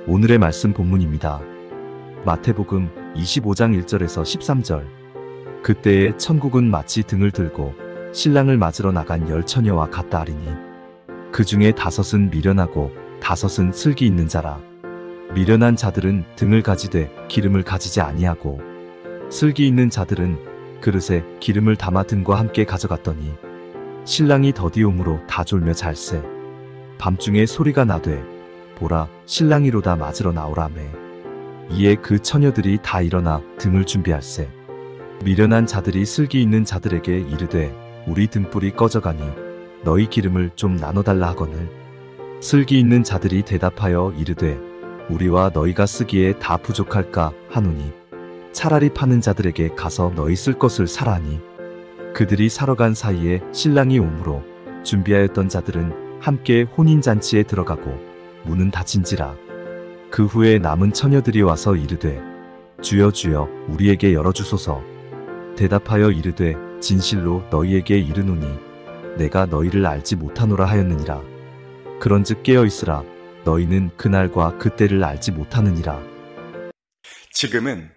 오늘의 말씀 본문입니다. 마태복음 25장 1절에서 13절. 그때에 천국은 마치 등을 들고 신랑을 맞으러 나간 10처녀와 같다 하리니 그 중에 5은 미련하고 5은 슬기 있는 자라. 미련한 자들은 등을 가지되 기름을 가지지 아니하고 슬기 있는 자들은 그릇에 기름을 담아 등과 함께 가져갔더니 신랑이 더디옴으로 다 졸며 잘세. 밤중에 소리가 나되 보라 신랑이로다 맞으러 나오라매. 이에 그 처녀들이 다 일어나 등을 준비할세. 미련한 자들이 슬기 있는 자들에게 이르되 우리 등불이 꺼져가니 너희 기름을 좀 나눠달라 하거늘. 슬기 있는 자들이 대답하여 이르되 우리와 너희가 쓰기에 다 부족할까 하노니 차라리 파는 자들에게 가서 너희 쓸 것을 사라니. 그들이 사러 간 사이에 신랑이 오므로 준비하였던 자들은 함께 혼인잔치에 들어가고 문은 닫힌지라. 그 후에 남은 처녀들이 와서 이르되 주여 주여 우리에게 열어주소서. 대답하여 이르되 진실로 너희에게 이르노니 내가 너희를 알지 못하노라 하였느니라. 그런즉 깨어있으라. 너희는 그날과 그때를 알지 못하느니라. 지금은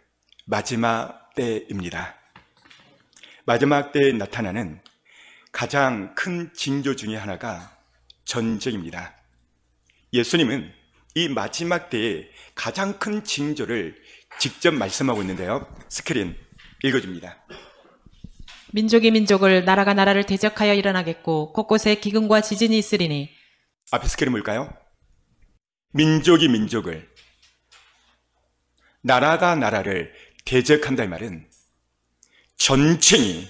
마지막 때입니다. 마지막 때에 나타나는 가장 큰 징조 중에 하나가 전쟁입니다. 예수님은 이 마지막 때에 가장 큰 징조를 직접 말씀하고 있는데요. 스크린 읽어줍니다. 민족이 민족을, 나라가 나라를 대적하여 일어나겠고 곳곳에 기근과 지진이 있으리니. 앞에 스크린 뭘까요? 민족이 민족을, 나라가 나라를 대적한다 이 말은 전쟁이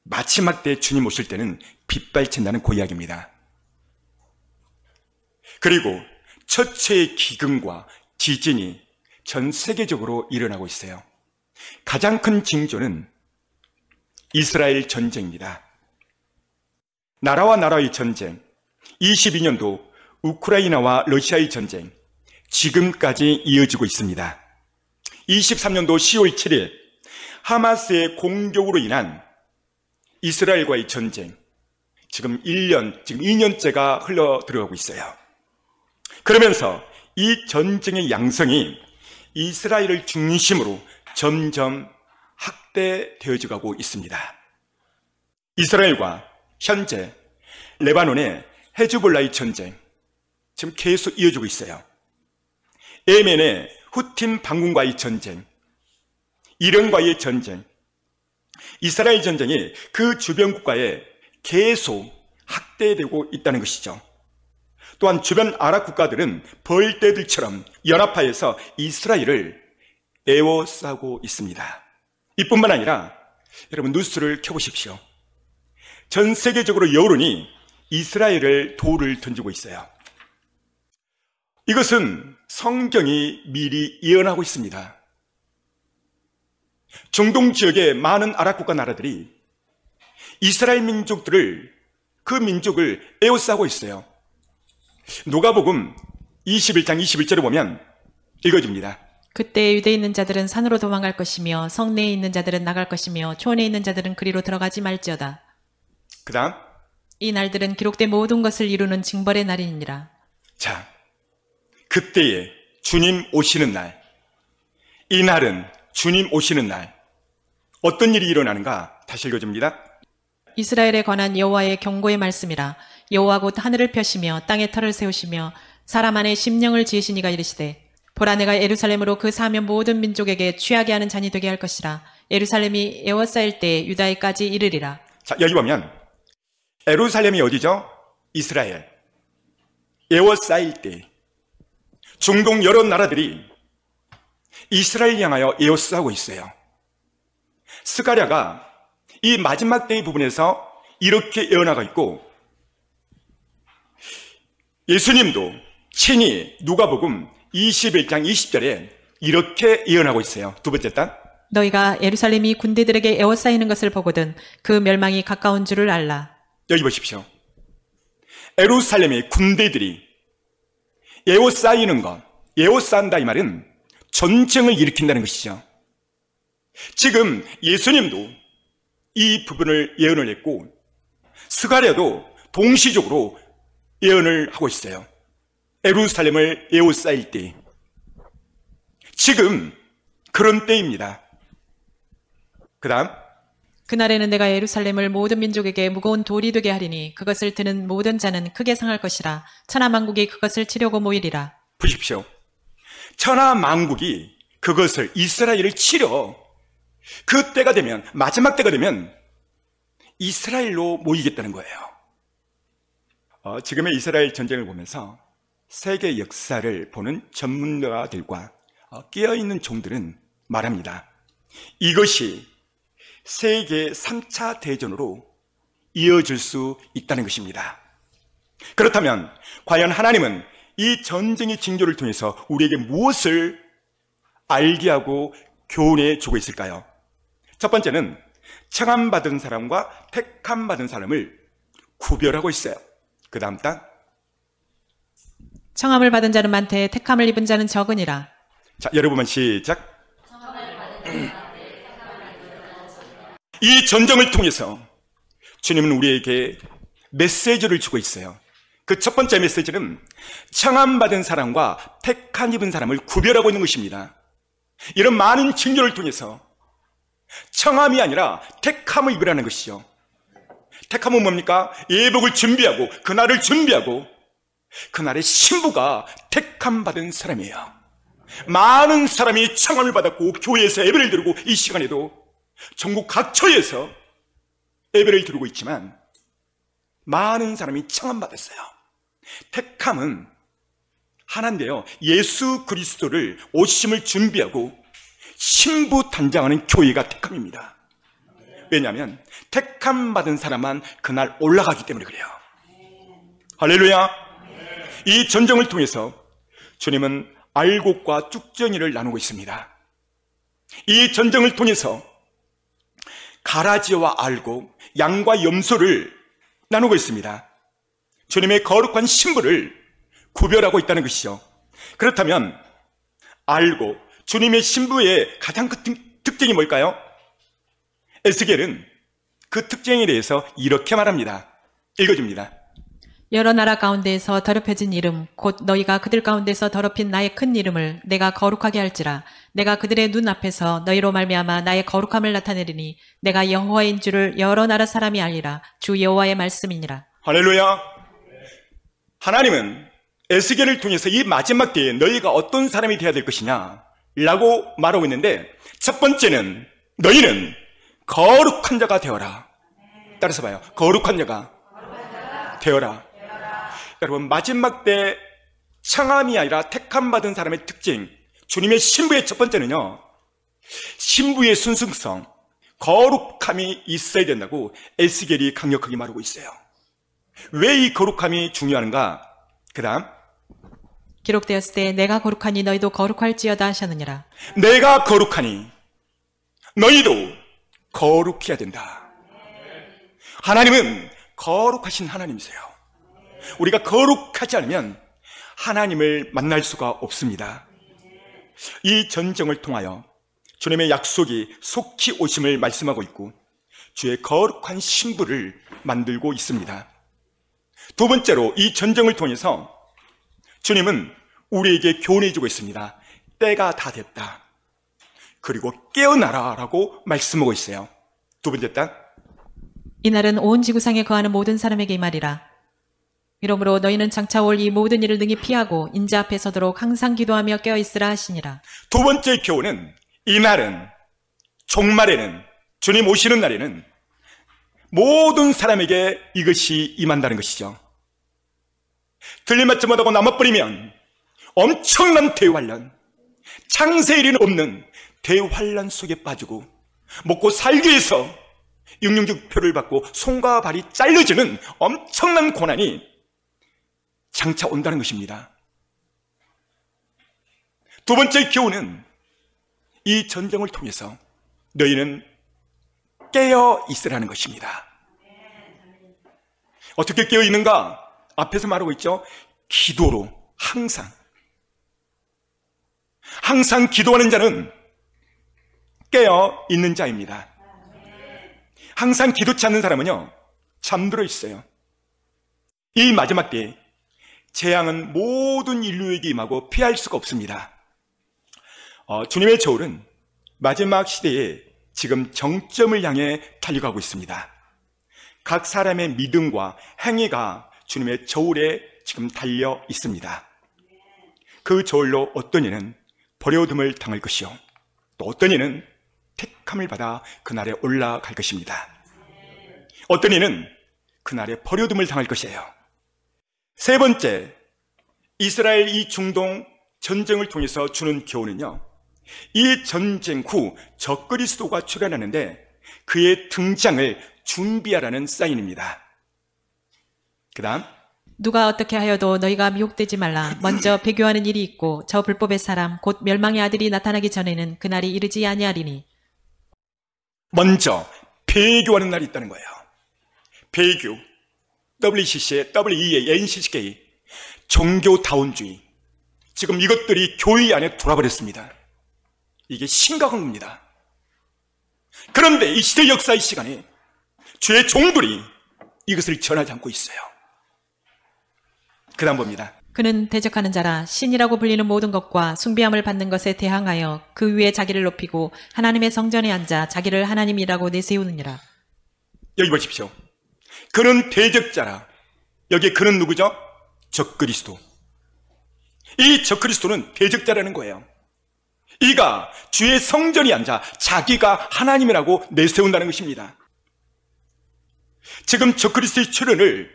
마지막 때 주님 오실 때는 빗발친다는 그 이야기입니다. 그리고 첫째의 기근과 지진이 전 세계적으로 일어나고 있어요. 가장 큰 징조는 이스라엘 전쟁입니다. 나라와 나라의 전쟁, 22년도 우크라이나와 러시아의 전쟁, 지금까지 이어지고 있습니다. 23년도 10월 7일 하마스의 공격으로 인한 이스라엘과의 전쟁, 지금 2년째가 흘러 들어가고 있어요. 그러면서 이 전쟁의 양성이 이스라엘을 중심으로 점점 확대되어져 가고 있습니다. 이스라엘과 현재 레바논의 헤즈볼라의 전쟁 지금 계속 이어지고 있어요. 예멘의 후틴 반군과의 전쟁, 이란과의 전쟁, 이스라엘 전쟁이 그 주변 국가에 계속 확대되고 있다는 것이죠. 또한 주변 아랍 국가들은 벌떼들처럼 연합하여서 이스라엘을 에워싸고 있습니다. 이뿐만 아니라 여러분 뉴스를 켜보십시오. 전 세계적으로 여론이 이스라엘을 돌을 던지고 있어요. 이것은 성경이 미리 예언하고 있습니다. 중동 지역의 많은 아랍 국가 나라들이 이스라엘 민족들을, 그 민족을 에워싸고 있어요. 누가복음 21장 21절에 보면 읽어줍니다. 그때 유대에 있는 자들은 산으로 도망갈 것이며 성내에 있는 자들은 나갈 것이며 초원에 있는 자들은 그리로 들어가지 말지어다. 그 다음 이 날들은 기록된 모든 것을 이루는 징벌의 날이니라. 자, 그때에 주님 오시는 날, 이 날은 주님 오시는 날, 어떤 일이 일어나는가 다시 읽어줍니다. 이스라엘에 관한 여호와의 경고의 말씀이라. 여호와 곧 하늘을 펴시며 땅에 터를 세우시며 사람 안에 심령을 지으신 이가 이르시되 보라 내가 예루살렘으로 그 사면 모든 민족에게 취하게 하는 잔이 되게 할 것이라. 예루살렘이 에워싸일 때에 유다에까지 이르리라. 자, 여기 보면 예루살렘이 어디죠? 이스라엘. 에워싸일 때 중동 여러 나라들이 이스라엘 향하여 에워싸고 있어요. 스가랴가 이 마지막 때의 부분에서 이렇게 예언하고 있고, 예수님도 친히 누가복음 21장 20절에 이렇게 예언하고 있어요. 두 번째 단, 너희가 예루살렘이 군대들에게 에워싸이는 것을 보거든 그 멸망이 가까운 줄을 알라. 여기 보십시오. 예루살렘의 군대들이 에워싸이는 것, 에워싼다 이 말은 전쟁을 일으킨다는 것이죠. 지금 예수님도 이 부분을 예언을 했고 스가랴도 동시적으로 예언을 하고 있어요. 예루살렘을 에워싸일 때, 지금 그런 때입니다. 그 다음, 그날에는 내가 예루살렘을 모든 민족에게 무거운 돌이 되게 하리니 그것을 드는 모든 자는 크게 상할 것이라. 천하만국이 그것을 치려고 모이리라. 보십시오. 천하만국이 그것을, 이스라엘을 치려 그 때가 되면, 마지막 때가 되면 이스라엘로 모이겠다는 거예요. 지금의 이스라엘 전쟁을 보면서 세계 역사를 보는 전문가들과 깨어있는 종들은 말합니다. 이것이 세계 3차 대전으로 이어질 수 있다는 것입니다. 그렇다면 과연 하나님은 이 전쟁의 징조를 통해서 우리에게 무엇을 알게 하고 교훈해 주고 있을까요? 첫 번째는 청함받은 사람과 택함받은 사람을 구별하고 있어요. 그 다음 단, 청함을 받은 자는 많되 택함을 입은 자는 적으니라. 자, 여러분만 시작. 이 전쟁을 통해서 주님은 우리에게 메시지를 주고 있어요. 그 첫 번째 메시지는 청함받은 사람과 택함 입은 사람을 구별하고 있는 것입니다. 이런 많은 징조를 통해서 청함이 아니라 택함을 입으라는 것이죠. 택함은 뭡니까? 예복을 준비하고 그날을 준비하고 그날의 신부가 택함 받은 사람이에요. 많은 사람이 청함을 받았고 교회에서 예배를 드리고 이 시간에도 전국 각처에서 예배를 드리고 있지만 많은 사람이 청함 받았어요. 택함은 하나인데요, 예수 그리스도를 오심을 준비하고 신부 단장하는 교회가 택함입니다. 왜냐하면 택함 받은 사람만 그날 올라가기 때문에 그래요. 할렐루야. 이 전쟁을 통해서 주님은 알곡과 쭉정이를 나누고 있습니다. 이 전쟁을 통해서 가라지와 알곡, 양과 염소를 나누고 있습니다. 주님의 거룩한 신부를 구별하고 있다는 것이죠. 그렇다면 알곡, 주님의 신부의 가장 큰 특징이 뭘까요? 에스겔은 그 특징에 대해서 이렇게 말합니다. 읽어줍니다. 여러 나라 가운데에서 더럽혀진 이름 곧 너희가 그들 가운데서 더럽힌 나의 큰 이름을 내가 거룩하게 할지라. 내가 그들의 눈 앞에서 너희로 말미암아 나의 거룩함을 나타내리니 내가 여호와인 줄을 여러 나라 사람이 알리라. 주 여호와의 말씀이니라. 할렐루야. 하나님은 에스겔을 통해서 이 마지막 때에 너희가 어떤 사람이 되어야 될 것이냐 라고 말하고 있는데, 첫 번째는 너희는 거룩한 자가 되어라. 따라서 봐요. 거룩한 자가 되어라. 여러분, 마지막 때 청함이 아니라 택함 받은 사람의 특징, 주님의 신부의 첫 번째는요, 신부의 순승성, 거룩함이 있어야 된다고 에스겔이 강력하게 말하고 있어요. 왜 이 거룩함이 중요한가? 그 다음, 기록되었을 때 내가 거룩하니 너희도 거룩할지어다 하셨느니라. 내가 거룩하니 너희도 거룩해야 된다. 하나님은 거룩하신 하나님이세요. 우리가 거룩하지 않으면 하나님을 만날 수가 없습니다. 이 전쟁을 통하여 주님의 약속이 속히 오심을 말씀하고 있고 주의 거룩한 신부를 만들고 있습니다. 두 번째로, 이 전쟁을 통해서 주님은 우리에게 교훈해주고 있습니다. 때가 다 됐다. 그리고 깨어나라 라고 말씀하고 있어요. 두 번째 단, 이날은 온 지구상에 거하는 모든 사람에게 이 말이라. 이러므로 너희는 장차 올 이 모든 일을 능히 피하고 인자 앞에 서도록 항상 기도하며 깨어있으라 하시니라. 두 번째 교훈은 이날은, 종말에는, 주님 오시는 날에는 모든 사람에게 이것이 임한다는 것이죠. 들림맞지 못하고 남아버리면 엄청난 대환란, 창세일에는 없는 대환란 속에 빠지고 먹고 살기 위해서 육령직표를 받고 손과 발이 잘려지는 엄청난 고난이 장차 온다는 것입니다. 두 번째 교훈은 이 전쟁을 통해서 너희는 깨어 있으라는 것입니다. 어떻게 깨어 있는가? 앞에서 말하고 있죠. 기도로 항상 기도하는 자는 깨어 있는 자입니다. 항상 기도치 않는 사람은요, 잠들어 있어요. 이 마지막 때에 재앙은 모든 인류에게 임하고 피할 수가 없습니다. 주님의 저울은 마지막 시대에 지금 정점을 향해 달려가고 있습니다. 각 사람의 믿음과 행위가 주님의 저울에 지금 달려 있습니다. 그 저울로 어떤 이는 버려둠을 당할 것이요, 또 어떤 이는 택함을 받아 그날에 올라갈 것입니다. 어떤 이는 그날에 버려둠을 당할 것이에요. 세 번째, 이스라엘 이 중동 전쟁을 통해서 주는 교훈은요, 이 전쟁 후 적그리스도가 출현하는데 그의 등장을 준비하라는 사인입니다. 그 다음, 누가 어떻게 하여도 너희가 미혹되지 말라. 먼저 배교하는 일이 있고 저 불법의 사람 곧 멸망의 아들이 나타나기 전에는 그날이 이르지 아니하리니. 먼저 배교하는 날이 있다는 거예요. 배교, WCC, WEA, NCCK, 종교다운주의. 지금 이것들이 교회 안에 돌아버렸습니다. 이게 심각한 겁니다. 그런데 이 시대 역사의 시간에 주의 종들이 이것을 전하지 않고 있어요. 그 다음 봅니다. 그는 대적하는 자라 신이라고 불리는 모든 것과 숭배함을 받는 것에 대항하여 그 위에 자기를 높이고 하나님의 성전에 앉아 자기를 하나님이라고 내세우느니라. 여기 보십시오. 그는 대적자라. 여기 그는 누구죠? 적그리스도. 이 적그리스도는 대적자라는 거예요. 이가 주의 성전에 앉아 자기가 하나님이라고 내세운다는 것입니다. 지금 적그리스도의 출현을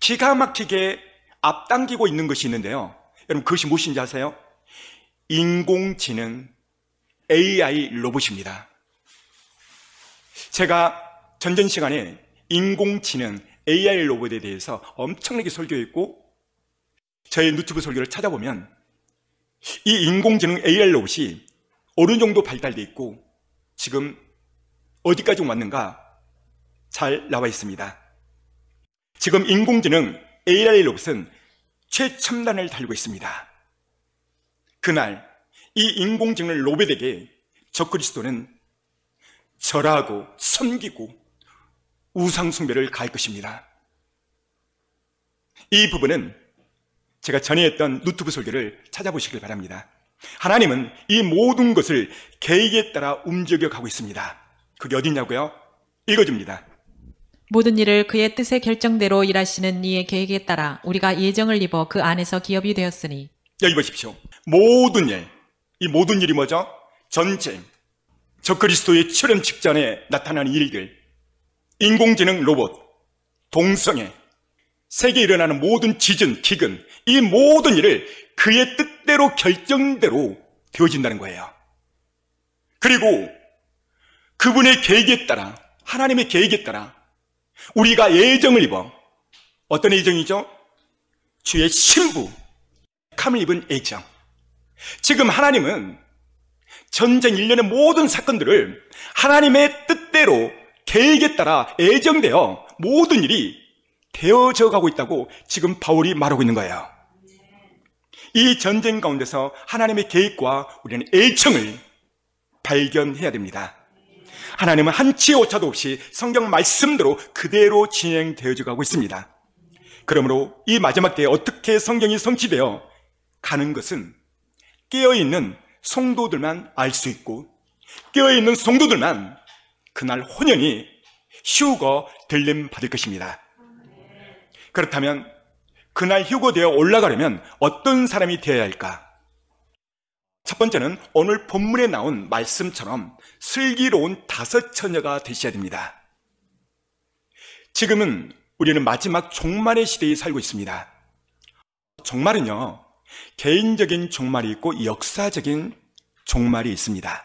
기가 막히게 앞당기고 있는 것이 있는데요. 여러분, 그것이 무엇인지 아세요? 인공지능 AI 로봇입니다. 제가 전전 시간에 인공지능 AI 로봇에 대해서 엄청나게 설교했고, 저의 유튜브 설교를 찾아보면 이 인공지능 AI 로봇이 어느 정도 발달되어 있고 지금 어디까지 왔는가 잘 나와 있습니다. 지금 인공지능 AI 로봇은 최첨단을 달고 있습니다. 그날 이 인공지능 로봇에게 적그리스도는 절하고 섬기고 우상숭배를 가할 것입니다. 이 부분은 제가 전에 했던 유튜브 설교를 찾아보시길 바랍니다. 하나님은 이 모든 것을 계획에 따라 움직여 가고 있습니다. 그게 어디냐고요? 읽어줍니다. 모든 일을 그의 뜻의 결정대로 일하시는 이의 계획에 따라 우리가 예정을 입어 그 안에서 기업이 되었으니. 여기 보십시오. 모든 일, 이 모든 일이 뭐죠? 전쟁, 적그리스도의 출현 직전에 나타나는 일들, 인공지능 로봇, 동성애, 세계에 일어나는 모든 지진, 기근, 이 모든 일을 그의 뜻대로 결정대로 되어진다는 거예요. 그리고 그분의 계획에 따라, 하나님의 계획에 따라 우리가 예정을 입어, 어떤 예정이죠? 주의 신부, 감을 입은 예정. 지금 하나님은 전쟁 일련의 모든 사건들을 하나님의 뜻대로 계획에 따라 예정되어 모든 일이 되어져 가고 있다고 지금 바울이 말하고 있는 거예요. 이 전쟁 가운데서 하나님의 계획과 우리는 예정을 발견해야 됩니다. 하나님은 한치의 오차도 없이 성경 말씀대로 그대로 진행되어져 가고 있습니다. 그러므로 이 마지막 때에 어떻게 성경이 성취되어 가는 것은 깨어있는 성도들만 알 수 있고, 깨어있는 성도들만 그날 혼연히 휴거 들림 받을 것입니다. 그렇다면 그날 휴거되어 올라가려면 어떤 사람이 되어야 할까? 첫 번째는 오늘 본문에 나온 말씀처럼 슬기로운 5 처녀가 되셔야 됩니다. 지금은 우리는 마지막 종말의 시대에 살고 있습니다. 종말은요, 개인적인 종말이 있고 역사적인 종말이 있습니다.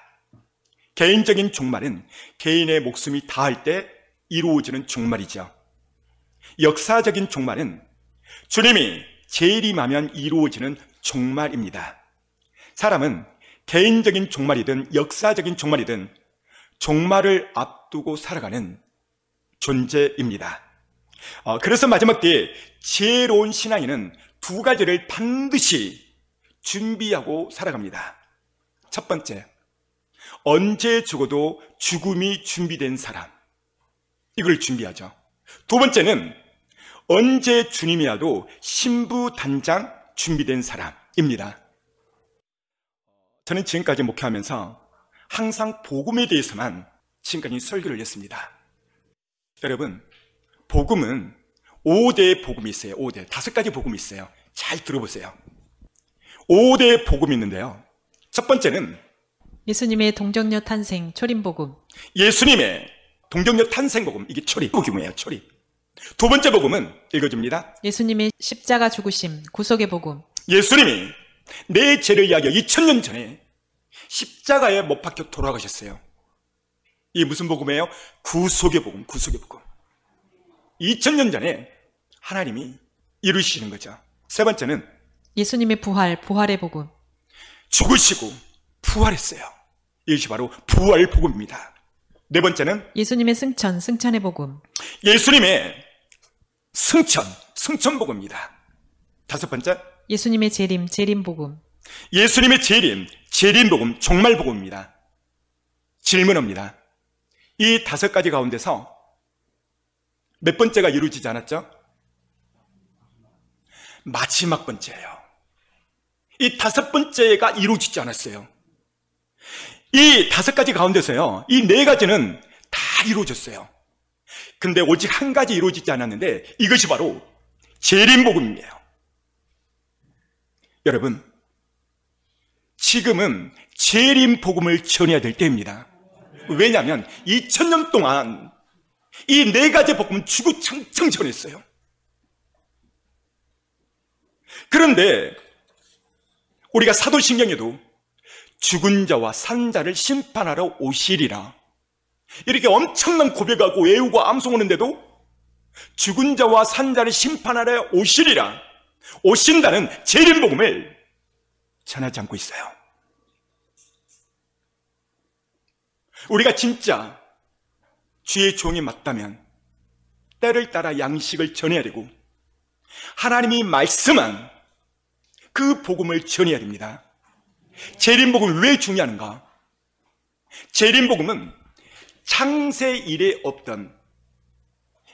개인적인 종말은 개인의 목숨이 다할 때 이루어지는 종말이죠. 역사적인 종말은 주님이 재림하면 이루어지는 종말입니다. 사람은 개인적인 종말이든 역사적인 종말이든 종말을 앞두고 살아가는 존재입니다. 그래서 마지막 때에 지혜로운 신앙인은 2가지를 반드시 준비하고 살아갑니다. 첫 번째, 언제 죽어도 죽음이 준비된 사람, 이걸 준비하죠. 두 번째는 언제 주님이 와도 신부 단장 준비된 사람입니다. 저는 지금까지 목회하면서 항상 복음에 대해서만 지금까지 설교를 했습니다. 여러분, 복음은 5대의 복음이 있어요. 5대. 5가지 복음이 있어요. 잘 들어보세요. 5대의 복음이 있는데요. 첫 번째는 예수님의 동정녀 탄생 초림복음. 예수님의 동정녀 탄생 복음. 이게 초림 복음이에요. 초림. 두 번째 복음은 읽어줍니다. 예수님의 십자가 죽으심 구속의 복음. 예수님이 내 죄를 위하여 2000년 전에 십자가에 못 박혀 돌아가셨어요. 이게 무슨 복음이에요? 구속의 복음. 구속의 복음. 2000년 전에 하나님이 이루시는 거죠. 세 번째는 예수님의 부활의 복음. 죽으시고 부활했어요. 이것이 바로 부활 복음입니다. 네 번째는 예수님의 승천의 복음. 예수님의 승천 복음입니다. 다섯 번째, 예수님의 재림 복음. 예수님의 재림 복음, 종말 복음입니다. 질문합니다. 이 5가지 가운데서 몇 번째가 이루어지지 않았죠? 마지막 번째예요. 이 5번째가 이루어지지 않았어요. 이 5가지 가운데서요, 이 4가지는 다 이루어졌어요. 근데 오직 한 가지 이루어지지 않았는데 이것이 바로 재림복음이에요. 여러분, 지금은 재림복음을 전해야 될 때입니다. 왜냐하면 2000년 동안 이 4가지 복음은 주구장창 전했어요. 그런데 우리가 사도신경에도 죽은 자와 산 자를 심판하러 오시리라 이렇게 엄청난 고백하고 외우고 암송하는데도 죽은 자와 산 자를 심판하러 오시리라, 오신다는 재림복음을 전하지 않고 있어요. 우리가 진짜 주의 종이 맞다면 때를 따라 양식을 전해야 되고 하나님이 말씀한 그 복음을 전해야 됩니다. 재림복음이 왜 중요한가? 재림복음은 창세 이래 없던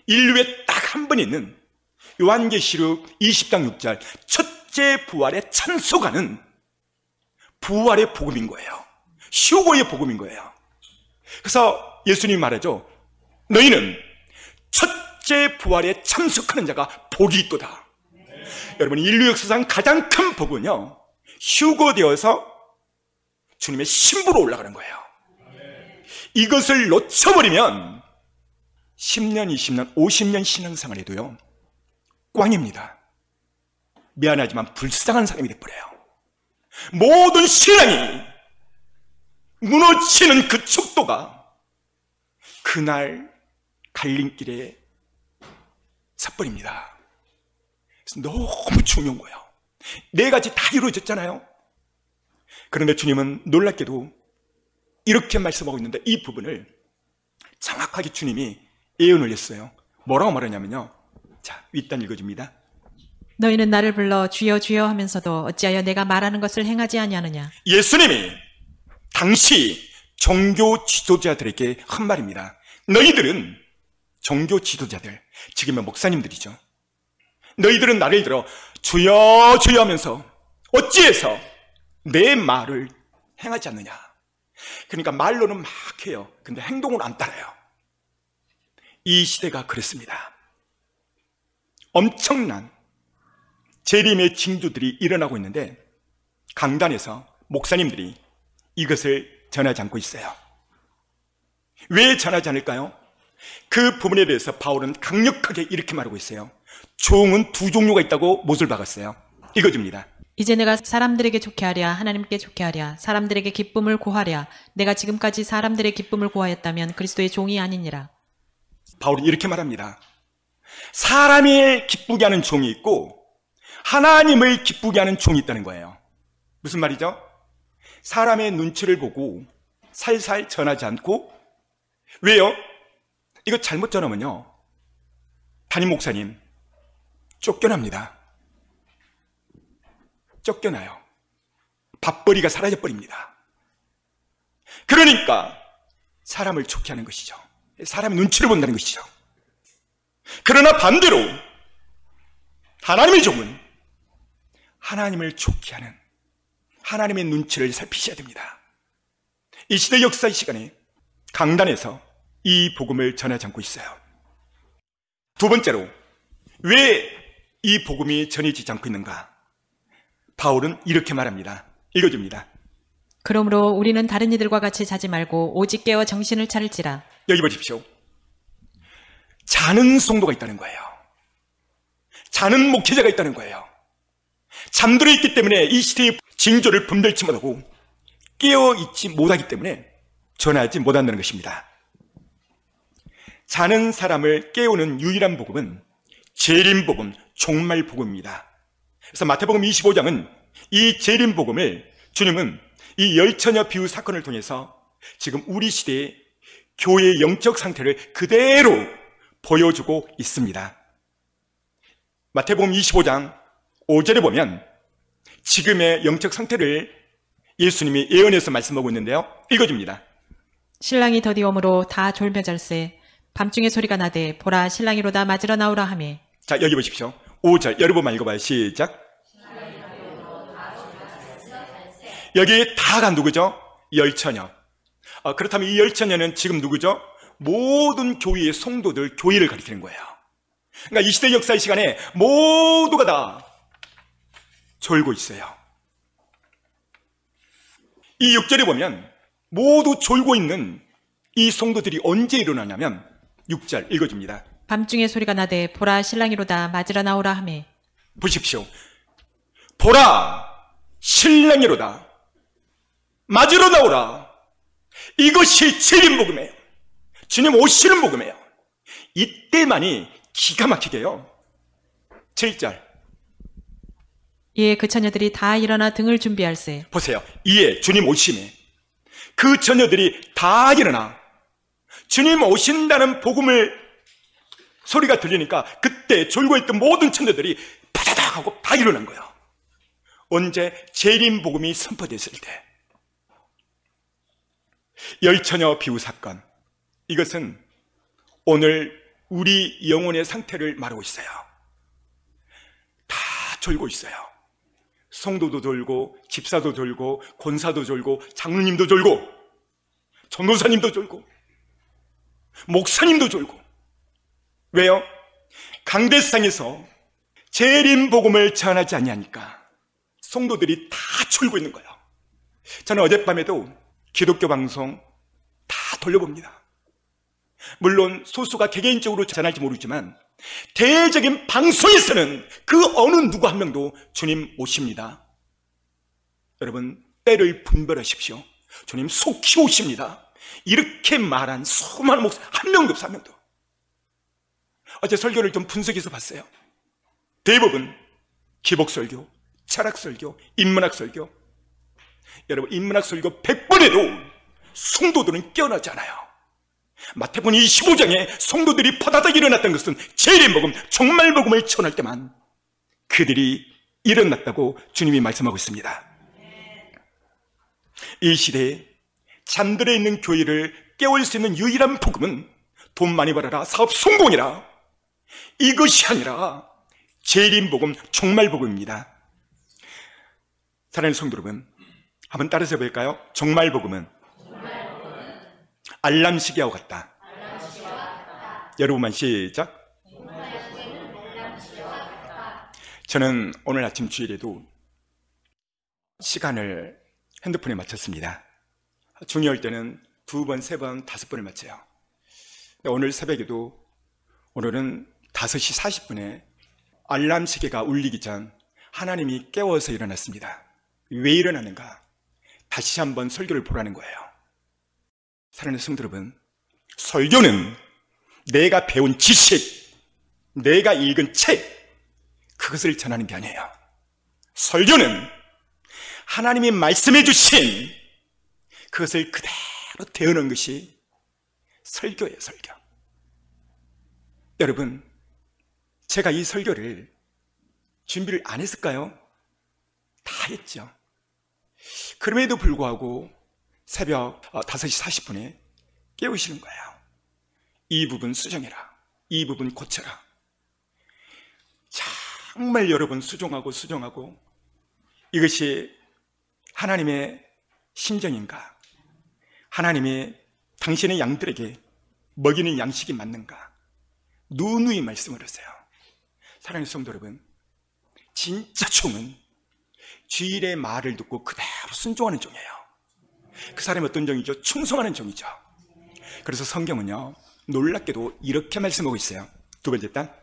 인류에 딱 한 번 있는 요한계시록 20장 6절 첫째 부활에 찬송하는 부활의 복음인 거예요. 휴거의 복음인 거예요. 그래서 예수님이 말하죠. 너희는 첫째 부활에 참석하는 자가 복이 있도다. 여러분, 인류 역사상 가장 큰 복은요, 휴거되어서 주님의 신부로 올라가는 거예요. 이것을 놓쳐버리면 10년, 20년, 50년 신앙생활 해도요 꽝입니다. 미안하지만 불쌍한 사람이 돼버려요. 모든 신앙이 무너지는 그 척도가 그날 갈림길에 삿버립니다. 그래서 너무 중요한 거예요. 4가지 다 이루어졌잖아요. 그런데 주님은 놀랍게도 이렇게 말씀하고 있는데 이 부분을 정확하게 주님이 예언을 했어요. 뭐라고 말하냐면요, 자, 윗단 읽어줍니다. 너희는 나를 불러 주여 주여 하면서도 어찌하여 내가 말하는 것을 행하지 아니하느냐. 예수님이 당시 종교 지도자들에게 한 말입니다. 너희들은 종교 지도자들, 지금의 목사님들이죠. 너희들은 나를 들어 주여 주여 하면서 어찌해서 내 말을 행하지 않느냐. 그러니까 말로는 막 해요. 근데 행동은 안 따라요. 이 시대가 그랬습니다. 엄청난 재림의 징조들이 일어나고 있는데 강단에서 목사님들이 이것을 전하지 않고 있어요. 왜 전하지 않을까요? 그 부분에 대해서 바울은 강력하게 이렇게 말하고 있어요. 종은 2 종류가 있다고 못을 박았어요. 읽어줍니다. 이제 내가 사람들에게 좋게 하랴 하나님께 좋게 하랴 사람들에게 기쁨을 고하랴 내가 지금까지 사람들의 기쁨을 고하였다면 그리스도의 종이 아니니라. 바울은 이렇게 말합니다. 사람을 기쁘게 하는 종이 있고 하나님을 기쁘게 하는 종이 있다는 거예요. 무슨 말이죠? 사람의 눈치를 보고 살살 전하지 않고, 왜요? 이거 잘못 전하면요 담임 목사님 쫓겨납니다. 쫓겨나요. 밥벌이가 사라져버립니다. 그러니까 사람을 좋게 하는 것이죠. 사람의 눈치를 본다는 것이죠. 그러나 반대로 하나님의 종은 하나님을 좋게 하는 하나님의 눈치를 살피셔야 됩니다. 이 시대 역사의 시간에 강단에서 이 복음을 전하지 않고 있어요. 두 번째로, 왜 이 복음이 전해지지 않고 있는가? 바울은 이렇게 말합니다. 읽어줍니다. 그러므로 우리는 다른 이들과 같이 자지 말고 오직 깨어 정신을 차릴지라. 여기 보십시오. 자는 성도가 있다는 거예요. 자는 목회자가 있다는 거예요. 잠들어 있기 때문에 이 시대의 징조를 분별치 못하고 깨어 있지 못하기 때문에 전하지 못한다는 것입니다. 자는 사람을 깨우는 유일한 복음은 재림복음, 종말복음입니다. 그래서 마태복음 25장은 이 재림복음을 주님은 이 열처녀 비유 사건을 통해서 지금 우리 시대의 교회의 영적 상태를 그대로 보여주고 있습니다. 마태복음 25장 5절에 보면 지금의 영적 상태를 예수님이 예언해서 말씀하고 있는데요. 읽어줍니다. 신랑이 더디오므로 다 졸며잘세. 밤중에 소리가 나되 보라 신랑이로다 맞으러 나오라 하매. 자, 여기 보십시오. 5절 여러 번만 읽어봐요. 시작. 여기 다가 누구죠? 열처녀. 그렇다면 이 열처녀는 지금 누구죠? 모든 교회의 성도들, 교회를 가리키는 거예요. 그러니까 이 시대 역사의 시간에 모두가 다 졸고 있어요. 이 6절에 보면 모두 졸고 있는 이 성도들이 언제 일어나냐면 6절 읽어줍니다. 밤중에 소리가 나되 보라 신랑이로다 맞으러 나오라 하매. 보십시오. 보라 신랑이로다 맞으러 나오라. 이것이 재림복음이에요. 주님 오시는 복음이에요. 이때만이 기가 막히게요. 7절 이에 그 처녀들이 다 일어나 등을 준비할세. 보세요. 이에 주님 오심에 그 처녀들이 다 일어나 주님 오신다는 복음을 소리가 들리니까 그때 졸고 있던 모든 처녀들이 파다닥 하고 다 일어난 거예요. 언제? 재림복음이 선포됐을 때. 열처녀 비유 사건, 이것은 오늘 우리 영혼의 상태를 말하고 있어요. 다 졸고 있어요. 성도도 졸고 집사도 졸고 권사도 졸고 장로님도 졸고 전도사님도 졸고 목사님도 졸고. 왜요? 강대상에서 재림복음을 전하지 아니하니까 성도들이 다 졸고 있는 거예요. 저는 어젯밤에도 기독교 방송 다 돌려봅니다. 물론 소수가 개개인적으로 전할지 모르지만 대적인 방송에서는 그 어느 누구 한 명도 주님 오십니다. 여러분 때를 분별하십시오. 주님 속히 오십니다. 이렇게 말한 수많은 목사 한 명도 없어, 한 명도. 어제 설교를 좀 분석해서 봤어요. 대부분 기복설교, 철학설교, 인문학설교. 여러분 인문학 설교 100번 해도 성도들은 깨어나지 않아요. 마태복음 25장에 성도들이 퍼다닥 일어났던 것은 재림복음, 종말복음을 전할 때만 그들이 일어났다고 주님이 말씀하고 있습니다. 이 시대에 잠들어 있는 교회를 깨울 수 있는 유일한 복음은 돈 많이 벌어라, 사업 성공이라, 이것이 아니라 재림복음, 종말복음입니다. 사랑하는 성도 여러분, 한번 따라서 해볼까요? 종말복음은 알람 시계와 같다. 여러분만 시작. 저는 오늘 아침 주일에도 시간을 핸드폰에 맞췄습니다. 중요할 때는 2번, 3번, 5번을 맞춰요. 오늘 새벽에도 오늘은 5시 40분에 알람 시계가 울리기 전 하나님이 깨워서 일어났습니다. 왜 일어나는가? 다시 한번 설교를 보라는 거예요. 사랑하는 성도 여러분, 설교는 내가 배운 지식, 내가 읽은 책, 그것을 전하는 게 아니에요. 설교는 하나님이 말씀해 주신 그것을 그대로 대하는 것이 설교예요, 설교. 여러분, 제가 이 설교를 준비를 안 했을까요? 다 했죠. 그럼에도 불구하고 새벽 5시 40분에 깨우시는 거예요. 이 부분 수정해라, 이 부분 고쳐라. 자, 정말 여러 번 수정하고 이것이 하나님의 심정인가? 하나님이 당신의 양들에게 먹이는 양식이 맞는가? 누누이 말씀을 하세요. 사랑하는 성도 여러분, 진짜 종은 주일의 말을 듣고 그대로 순종하는 종이에요. 그 사람이 어떤 종이죠? 충성하는 종이죠. 그래서 성경은요, 놀랍게도 이렇게 말씀하고 있어요. 두 번째 단,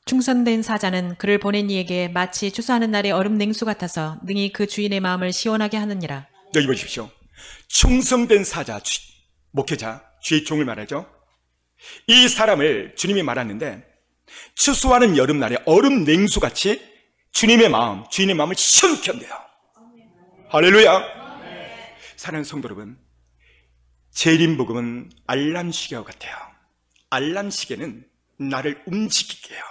충성된 사자는 그를 보낸 이에게 마치 추수하는 날의 얼음 냉수 같아서 능히 그 주인의 마음을 시원하게 하느니라. 여기 보십시오. 충성된 사자, 목회자, 주의 종을 말하죠. 이 사람을 주님이 말하는데 추수하는 여름날에 얼음 냉수같이 주님의 마음, 주인의 마음을 시원케 한대요. 할렐루야. 사랑하는 성도 여러분, 재림복음은 알람시계와 같아요. 알람시계는 나를 움직이게 해요.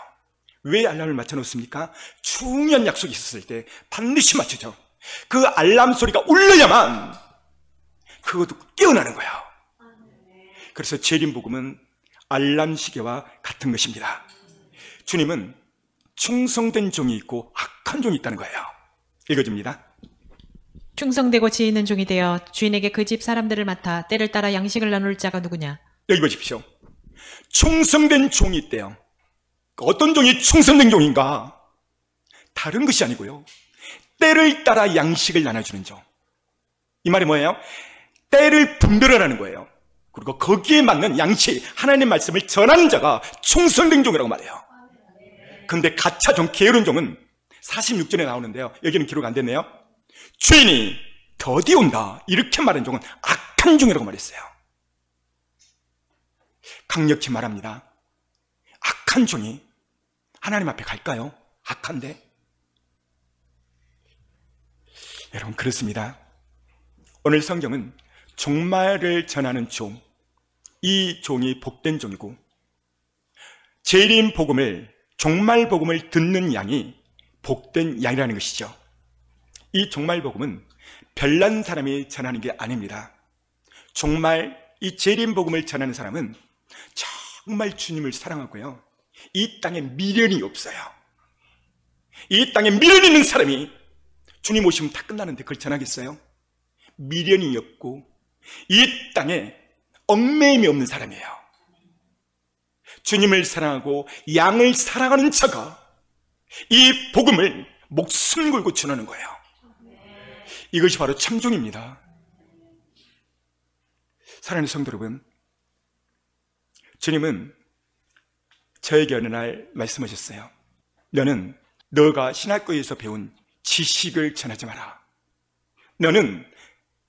왜 알람을 맞춰놓습니까? 중요한 약속이 있었을 때 반드시 맞추죠. 그 알람 소리가 울려야만 그것도 깨어나는 거예요. 그래서 재림복음은 알람시계와 같은 것입니다. 주님은 충성된 종이 있고 악한 종이 있다는 거예요. 읽어줍니다. 충성되고 지혜 있는 종이 되어 주인에게 그 집 사람들을 맡아 때를 따라 양식을 나눌 자가 누구냐? 여기 보십시오. 충성된 종이 있대요. 어떤 종이 충성된 종인가? 다른 것이 아니고요, 때를 따라 양식을 나눠주는 종. 이 말이 뭐예요? 때를 분별하라는 거예요. 그리고 거기에 맞는 양식, 하나님의 말씀을 전하는 자가 충성된 종이라고 말해요. 근데 가차종, 게으른 종은 46절에 나오는데요, 여기는 기록 안 됐네요. 주인이 더디 온다 이렇게 말한 종은 악한 종이라고 말했어요. 강력히 말합니다. 악한 종이 하나님 앞에 갈까요? 악한데? 여러분, 그렇습니다. 오늘 성경은 종말을 전하는 종, 이 종이 복된 종이고, 재림 복음을, 종말 복음을 듣는 양이 복된 양이라는 것이죠. 이 종말 복음은 별난 사람이 전하는 게 아닙니다. 종말, 이 재림 복음을 전하는 사람은 정말 주님을 사랑하고요, 이 땅에 미련이 없어요. 이 땅에 미련 있는 사람이 주님 오시면 다 끝나는데 그걸 전하겠어요? 미련이 없고 이 땅에 얽매임이 없는 사람이에요. 주님을 사랑하고 양을 사랑하는 자가 이 복음을 목숨 걸고 전하는 거예요. 이것이 바로 참종입니다. 사랑하는 성도 여러분, 주님은 저에게 어느 날 말씀하셨어요. 너는 너가 신학교에서 배운 지식을 전하지 마라. 너는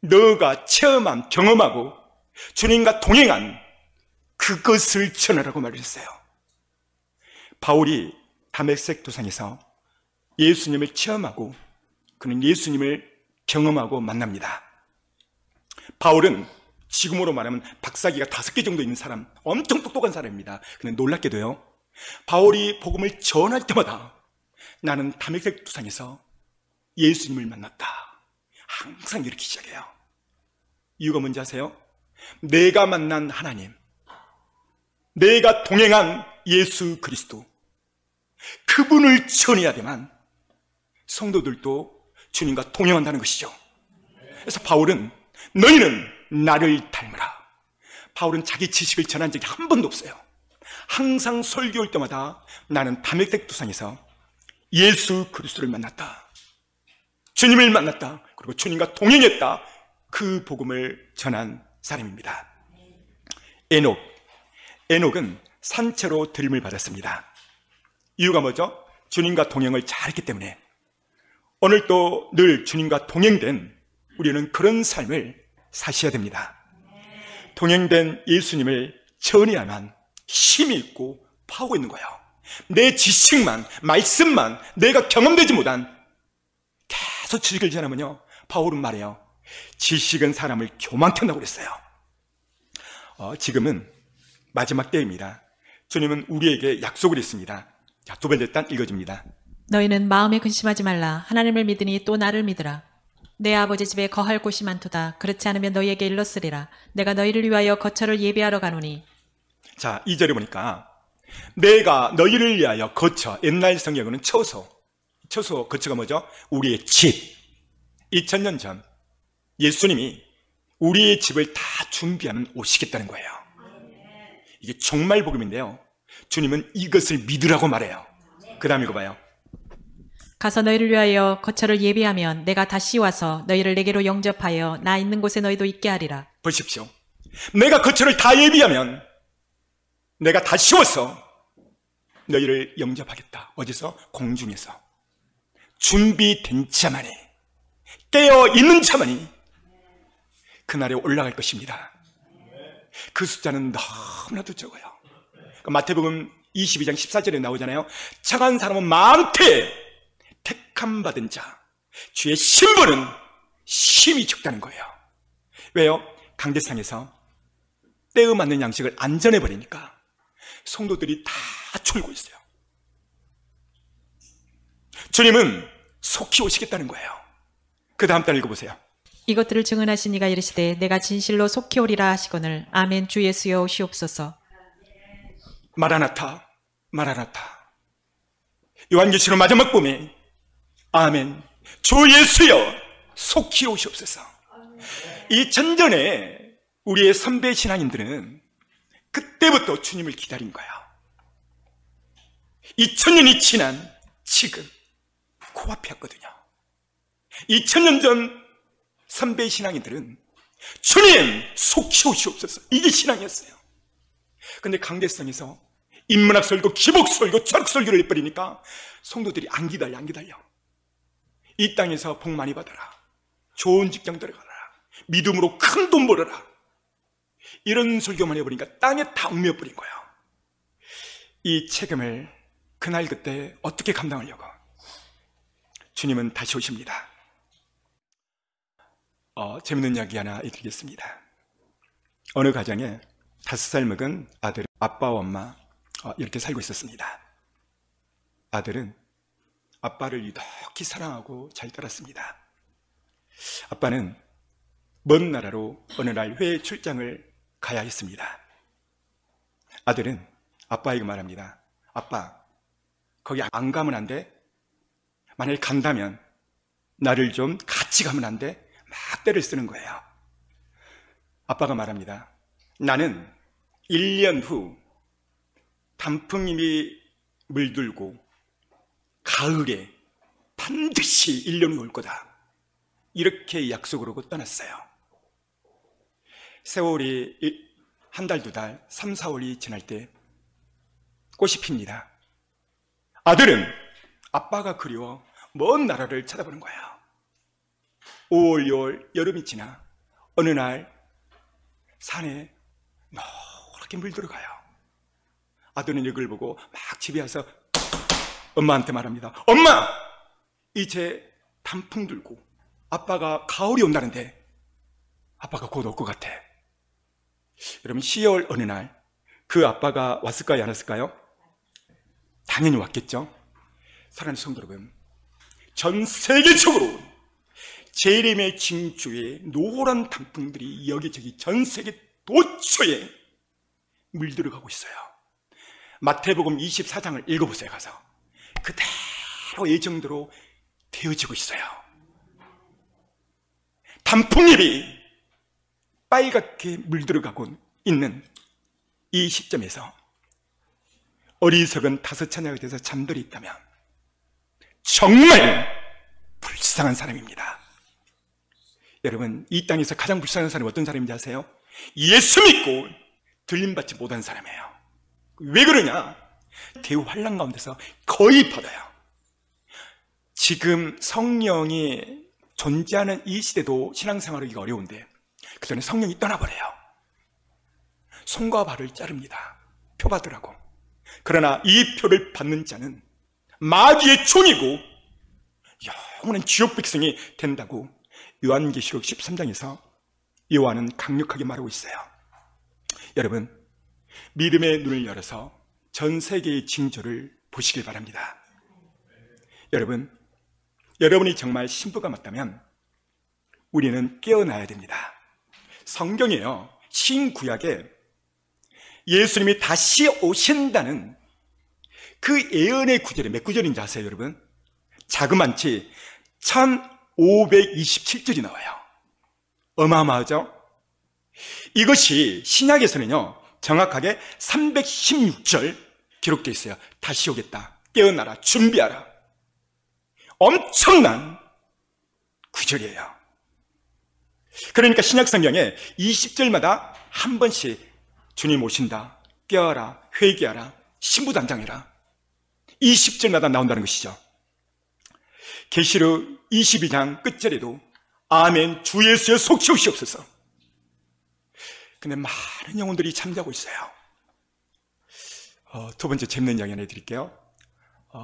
너가 체험한, 경험하고 주님과 동행한 그것을 전하라고 말하셨어요. 바울이 다메섹 도상에서 예수님을 체험하고 그는 예수님을 경험하고 만납니다. 바울은 지금으로 말하면 박사기가 5개 정도 있는 사람, 엄청 똑똑한 사람입니다. 근데 놀랍게도요, 바울이 복음을 전할 때마다 나는 다메섹 도상에서 예수님을 만났다, 항상 이렇게 시작해요. 이유가 뭔지 아세요? 내가 만난 하나님, 내가 동행한 예수 그리스도, 그분을 전해야 되만 성도들도 주님과 동행한다는 것이죠. 그래서 바울은 너희는 나를 닮으라. 바울은 자기 지식을 전한 적이 한 번도 없어요. 항상 설교할 때마다 나는 다메섹 도상에서 예수 그리스도를 만났다, 주님을 만났다, 그리고 주님과 동행했다, 그 복음을 전한 사람입니다. 에녹은 산채로 들림을 받았습니다. 이유가 뭐죠? 주님과 동행을 잘했기 때문에. 오늘도 늘 주님과 동행된 우리는 그런 삶을 사셔야 됩니다. 동행된 예수님을 전해야만 힘이 있고 파워가 있는 거예요. 내 지식만, 말씀만, 내가 경험되지 못한 계속 지식을 전하면요, 바울은 말해요, 지식은 사람을 교만케 한다고 그랬어요. 지금은 마지막 때입니다. 주님은 우리에게 약속을 했습니다. 자, 두 번째 단 읽어줍니다. 너희는 마음에 근심하지 말라. 하나님을 믿으니 또 나를 믿으라. 내 아버지 집에 거할 곳이 많도다. 그렇지 않으면 너희에게 일렀으리라. 내가 너희를 위하여 거처를 예비하러 가노니. 자, 2절에 보니까 내가 너희를 위하여 거처, 옛날 성경에는 처소 거처가 뭐죠? 우리의 집. 2000년 전 예수님이 우리의 집을 다 준비하면 오시겠다는 거예요. 이게 정말 복음인데요, 주님은 이것을 믿으라고 말해요. 그 다음 읽어봐요. 가서 너희를 위하여 거처를 예비하면 내가 다시 와서 너희를 내게로 영접하여 나 있는 곳에 너희도 있게 하리라. 보십시오. 내가 거처를 다 예비하면 내가 다시 와서 너희를 영접하겠다. 어디서? 공중에서. 준비된 자만이, 깨어있는 자만이 그날에 올라갈 것입니다. 그 숫자는 너무나도 적어요. 마태복음 22장 14절에 나오잖아요. 착한 사람은 많되 택함 받은 자, 주의 신분은 심히 적다는 거예요. 왜요? 강대상에서 때에 맞는 양식을 안 전해버리니까 성도들이 다 졸고 있어요. 주님은 속히 오시겠다는 거예요. 그 다음 달 읽어보세요. 이것들을 증언하신 이가 이르시되 내가 진실로 속히 오리라 하시거늘 아멘. 주 예수여 오시옵소서. 마라나타, 마라나타. 요한계시록 마지막 봄에 아멘, 주 예수여 속히 오시옵소서. 이 전전에 우리의 선배 신앙인들은 그때부터 주님을 기다린 거야. 2000년이 지난 지금 코앞에 왔거든요. 2000년 전 선배 신앙인들은 주님 속히 오시옵소서, 이게 신앙이었어요. 근데 강대성에서 인문학 설교, 기복 설교, 철학 설교를 해버리니까 성도들이 안 기다려. 이 땅에서 복 많이 받아라, 좋은 직장 들어가라, 믿음으로 큰 돈 벌어라, 이런 설교만 해버리니까 땅에 다 얽매여버린 거예요. 이 책임을 그날 그때 어떻게 감당하려고? 주님은 다시 오십니다. 재밌는 이야기 하나 해드리겠습니다. 어느 가정에 5살 먹은 아들, 아빠와 엄마 이렇게 살고 있었습니다. 아들은 아빠를 유독히 사랑하고 잘 따랐습니다. 아빠는 먼 나라로 어느 날 해외 출장을 가야 했습니다. 아들은 아빠에게 말합니다. 아빠, 거기 안 가면 안 돼? 만약에 간다면 나를 좀 같이 가면 안 돼? 막 때를 쓰는 거예요. 아빠가 말합니다. 나는 1년 후 단풍잎이 물들고 가을에 반드시 1년 후 올 거다, 이렇게 약속을 하고 떠났어요. 세월이 한 달, 2달, 3, 4월이 지날 때 꽃이 핍니다. 아들은 아빠가 그리워 먼 나라를 쳐다보는 거예요. 5월, 6월, 여름이 지나 어느 날 산에 노랗게 물들어가요. 아들은 이걸 보고 막 집에 와서 엄마한테 말합니다. 엄마! 이제 단풍 들고 아빠가 가을이 온다는데 아빠가 곧 올 것 같아. 여러분, 10월 어느 날 그 아빠가 왔을까요, 안 왔을까요? 당연히 왔겠죠. 사랑하는 성도 여러분, 전 세계적으로 재림의 징조에 노란 단풍들이 여기저기 전 세계 도처에 물들어가고 있어요. 마태복음 24장을 읽어보세요. 가서 그대로 예정대로 되어지고 있어요. 단풍잎이 빨갛게 물들어가고 있는 이 시점에서 어리석은 5 처녀가 돼서 잠들어 있다면 정말 불쌍한 사람입니다. 여러분, 이 땅에서 가장 불쌍한 사람이 어떤 사람인지 아세요? 예수 믿고 들림받지 못한 사람이에요. 왜 그러냐? 대환란 가운데서 거의 받아요. 지금 성령이 존재하는 이 시대도 신앙생활을 하기가 어려운데 그 전에 성령이 떠나버려요. 손과 발을 자릅니다. 표 받으라고. 그러나 이 표를 받는 자는 마귀의 종이고 영원한 지옥 백성이 된다고 요한계시록 13장에서 요한은 강력하게 말하고 있어요. 여러분, 믿음의 눈을 열어서 전 세계의 징조를 보시길 바랍니다. 여러분, 여러분이 정말 신부가 맞다면 우리는 깨어나야 됩니다. 성경에요, 신구약에 예수님이 다시 오신다는 그 예언의 구절이 몇 구절인지 아세요, 여러분? 자그만치 1527절이 나와요. 어마어마하죠? 이것이 신약에서는요, 정확하게 316절 기록되어 있어요. 다시 오겠다. 깨어나라. 준비하라. 엄청난 구절이에요. 그러니까 신약 성경에 20절마다 한 번씩 주님 오신다. 깨어라. 회개하라. 신부단장해라. 20절마다 나온다는 것이죠. 계시록 22장 끝절에도 아멘 주 예수여 속시옵시옵소서. 근데 많은 영혼들이 참여하고 있어요. 두 번째 재밌는 이야기 하나 해드릴게요.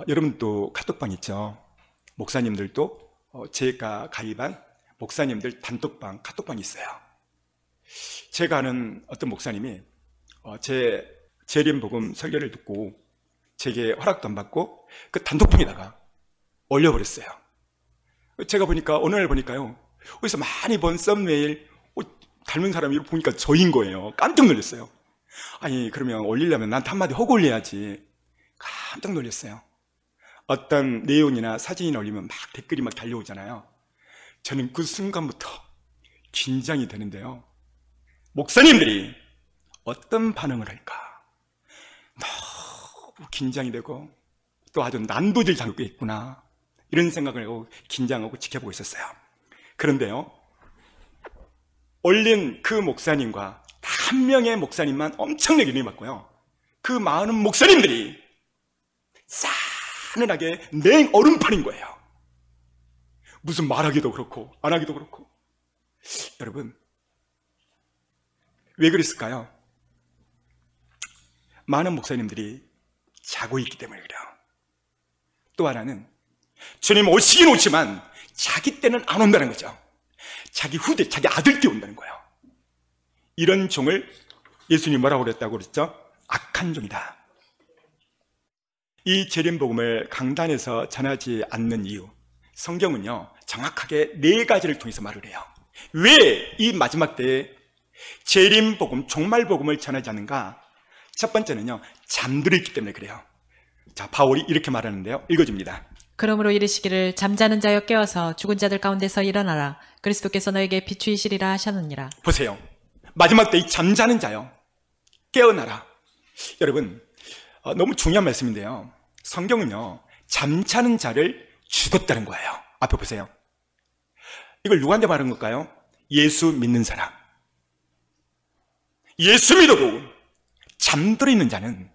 여러분도 카톡방 있죠? 목사님들도 제가 가입한 목사님들 단톡방, 카톡방이 있어요. 제가 아는 어떤 목사님이 제 재림복음 설교를 듣고 제게 허락도 안 받고 그 단톡방에다가 올려버렸어요. 제가 보니까 어느 날 보니까요, 어디서 많이 본 썸네일 닮은 사람이 보니까 저인 거예요. 깜짝 놀랐어요. 아니 그러면 올리려면 나한테 한마디 하고 올려야지. 깜짝 놀랐어요. 어떤 내용이나 사진이나 올리면 막 댓글이 막 달려오잖아요. 저는 그 순간부터 긴장이 되는데요, 목사님들이 어떤 반응을 할까 너무 긴장이 되고 또 아주 난도질 당하고 있구나 이런 생각을 하고 긴장하고 지켜보고 있었어요. 그런데요, 올린 그 목사님과 한 명의 목사님만 엄청나게 은혜 받고요, 그 많은 목사님들이 싸늘하게 냉 얼음판인 거예요. 무슨 말하기도 그렇고 안 하기도 그렇고. 여러분 왜 그랬을까요? 많은 목사님들이 자고 있기 때문에 그래요. 또 하나는 주님 오시긴 오지만 자기 때는 안 온다는 거죠. 자기 후대, 자기 아들 때 온다는 거예요. 이런 종을 예수님이 뭐라고 그랬다고 그랬죠? 악한 종이다. 이 재림복음을 강단에서 전하지 않는 이유, 성경은요 정확하게 4가지를 통해서 말을 해요. 왜 이 마지막 때에 재림복음, 종말복음을 전하지 않는가? 첫 번째는요, 잠들어 있기 때문에 그래요. 자, 바울이 이렇게 말하는데요, 읽어줍니다. 그러므로 이르시기를 잠자는 자여 깨어서 죽은 자들 가운데서 일어나라. 그리스도께서 너에게 비추이시리라 하셨느니라. 보세요. 마지막 때 이 잠자는 자요, 깨어나라. 여러분 너무 중요한 말씀인데요, 성경은요 잠자는 자를 죽었다는 거예요. 앞에 보세요. 이걸 누구한테 말한 걸까요? 예수 믿는 사람. 예수 믿어도 잠들어 있는 자는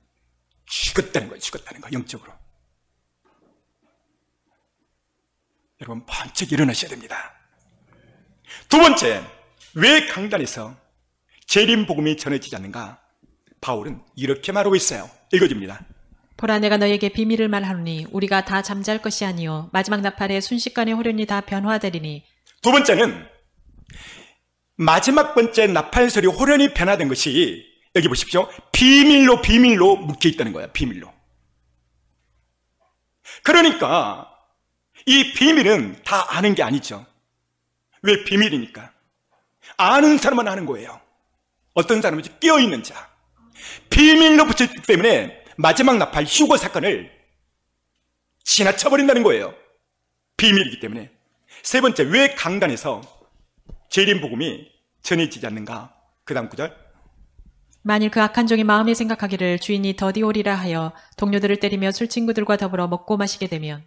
죽었다는 거예요. 죽었다는 거, 영적으로. 여러분 번쩍 일어나셔야 됩니다. 두 번째, 왜 강단에서 재림복음이 전해지지 않는가? 바울은 이렇게 말하고 있어요. 읽어줍니다. 보라 내가 너에게 비밀을 말하노니 우리가 다 잠잘 것이 아니요 마지막 나팔에 순식간에 호련히 다 변화되리니. 두 번째는 마지막 번째 나팔 소리 호련히 변화된 것이 여기 보십시오. 비밀로 묶여 있다는 거야. 비밀로. 그러니까 이 비밀은 다 아는 게 아니죠. 왜? 비밀이니까. 아는 사람만 아는 거예요. 어떤 사람은 깨어있는 자. 비밀로 붙였기 때문에 마지막 나팔 휴거 사건을 지나쳐버린다는 거예요. 비밀이기 때문에. 세 번째, 왜 강단에서 재림복음이 전해지지 않는가? 그 다음 구절. 만일 그 악한 종이 마음에 생각하기를 주인이 더디 오리라 하여 동료들을 때리며 술 친구들과 더불어 먹고 마시게 되면.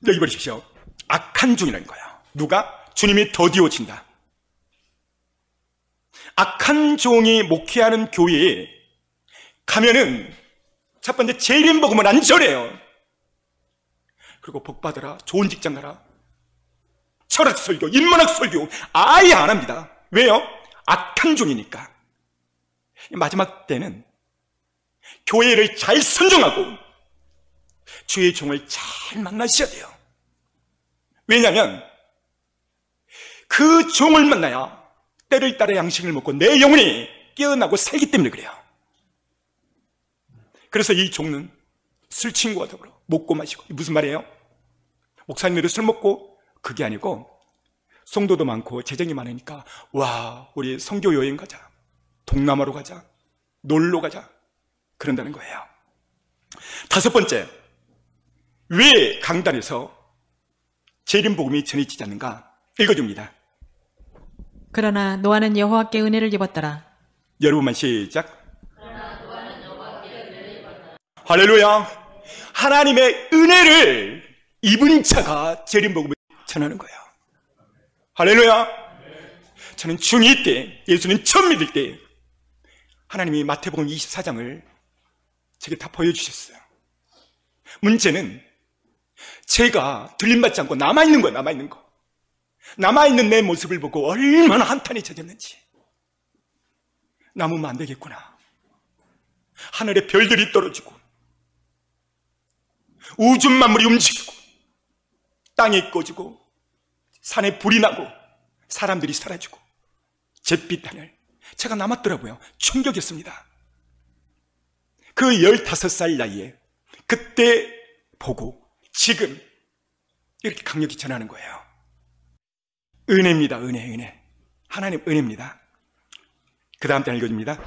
여기 보십시오. 악한 종이라는 거예요. 누가? 주님이 더디 오신다. 악한 종이 목회하는 교회에 가면은 첫 번째 재림복음을 안 전해요. 그리고 복 받으라, 좋은 직장 가라, 철학 설교, 인문학 설교 아예 안 합니다. 왜요? 악한 종이니까. 마지막 때는 교회를 잘 선정하고 주의 종을 잘 만나셔야 돼요. 왜냐하면 그 종을 만나야 때를 따라 양식을 먹고 내 영혼이 깨어나고 살기 때문에 그래요. 그래서 이 종은 술 친구와 더불어 먹고 마시고. 무슨 말이에요? 목사님들이 술 먹고, 그게 아니고 성도도 많고 재정이 많으니까 와, 우리 선교 여행 가자, 동남아로 가자, 놀러 가자, 그런다는 거예요. 다섯 번째, 왜 강단에서 재림복음이 전해지지 않는가? 읽어줍니다. 그러나 노아는 여호와께 은혜를 입었더라. 여러분만 시작. 할렐루야. 하나님의 은혜를 입은 자가 재림복음을 전하는 거예요. 할렐루야. 저는 중2 때, 예수는 처음 믿을 때 하나님이 마태복음 24장을 제게 다 보여주셨어요. 문제는 제가 들림받지 않고 남아있는 거예요. 남아있는 거. 남아있는 내 모습을 보고 얼마나 한탄이 젖었는지. 남으면 안 되겠구나. 하늘에 별들이 떨어지고 우주 만물이 움직이고 땅이 꺼지고 산에 불이 나고 사람들이 사라지고 잿빛 하늘. 제가 남았더라고요. 충격이었습니다. 그 15살 나이에 그때 보고 지금 이렇게 강력히 전하는 거예요. 은혜입니다. 은혜. 하나님 은혜입니다. 그 다음 장 읽어줍니다.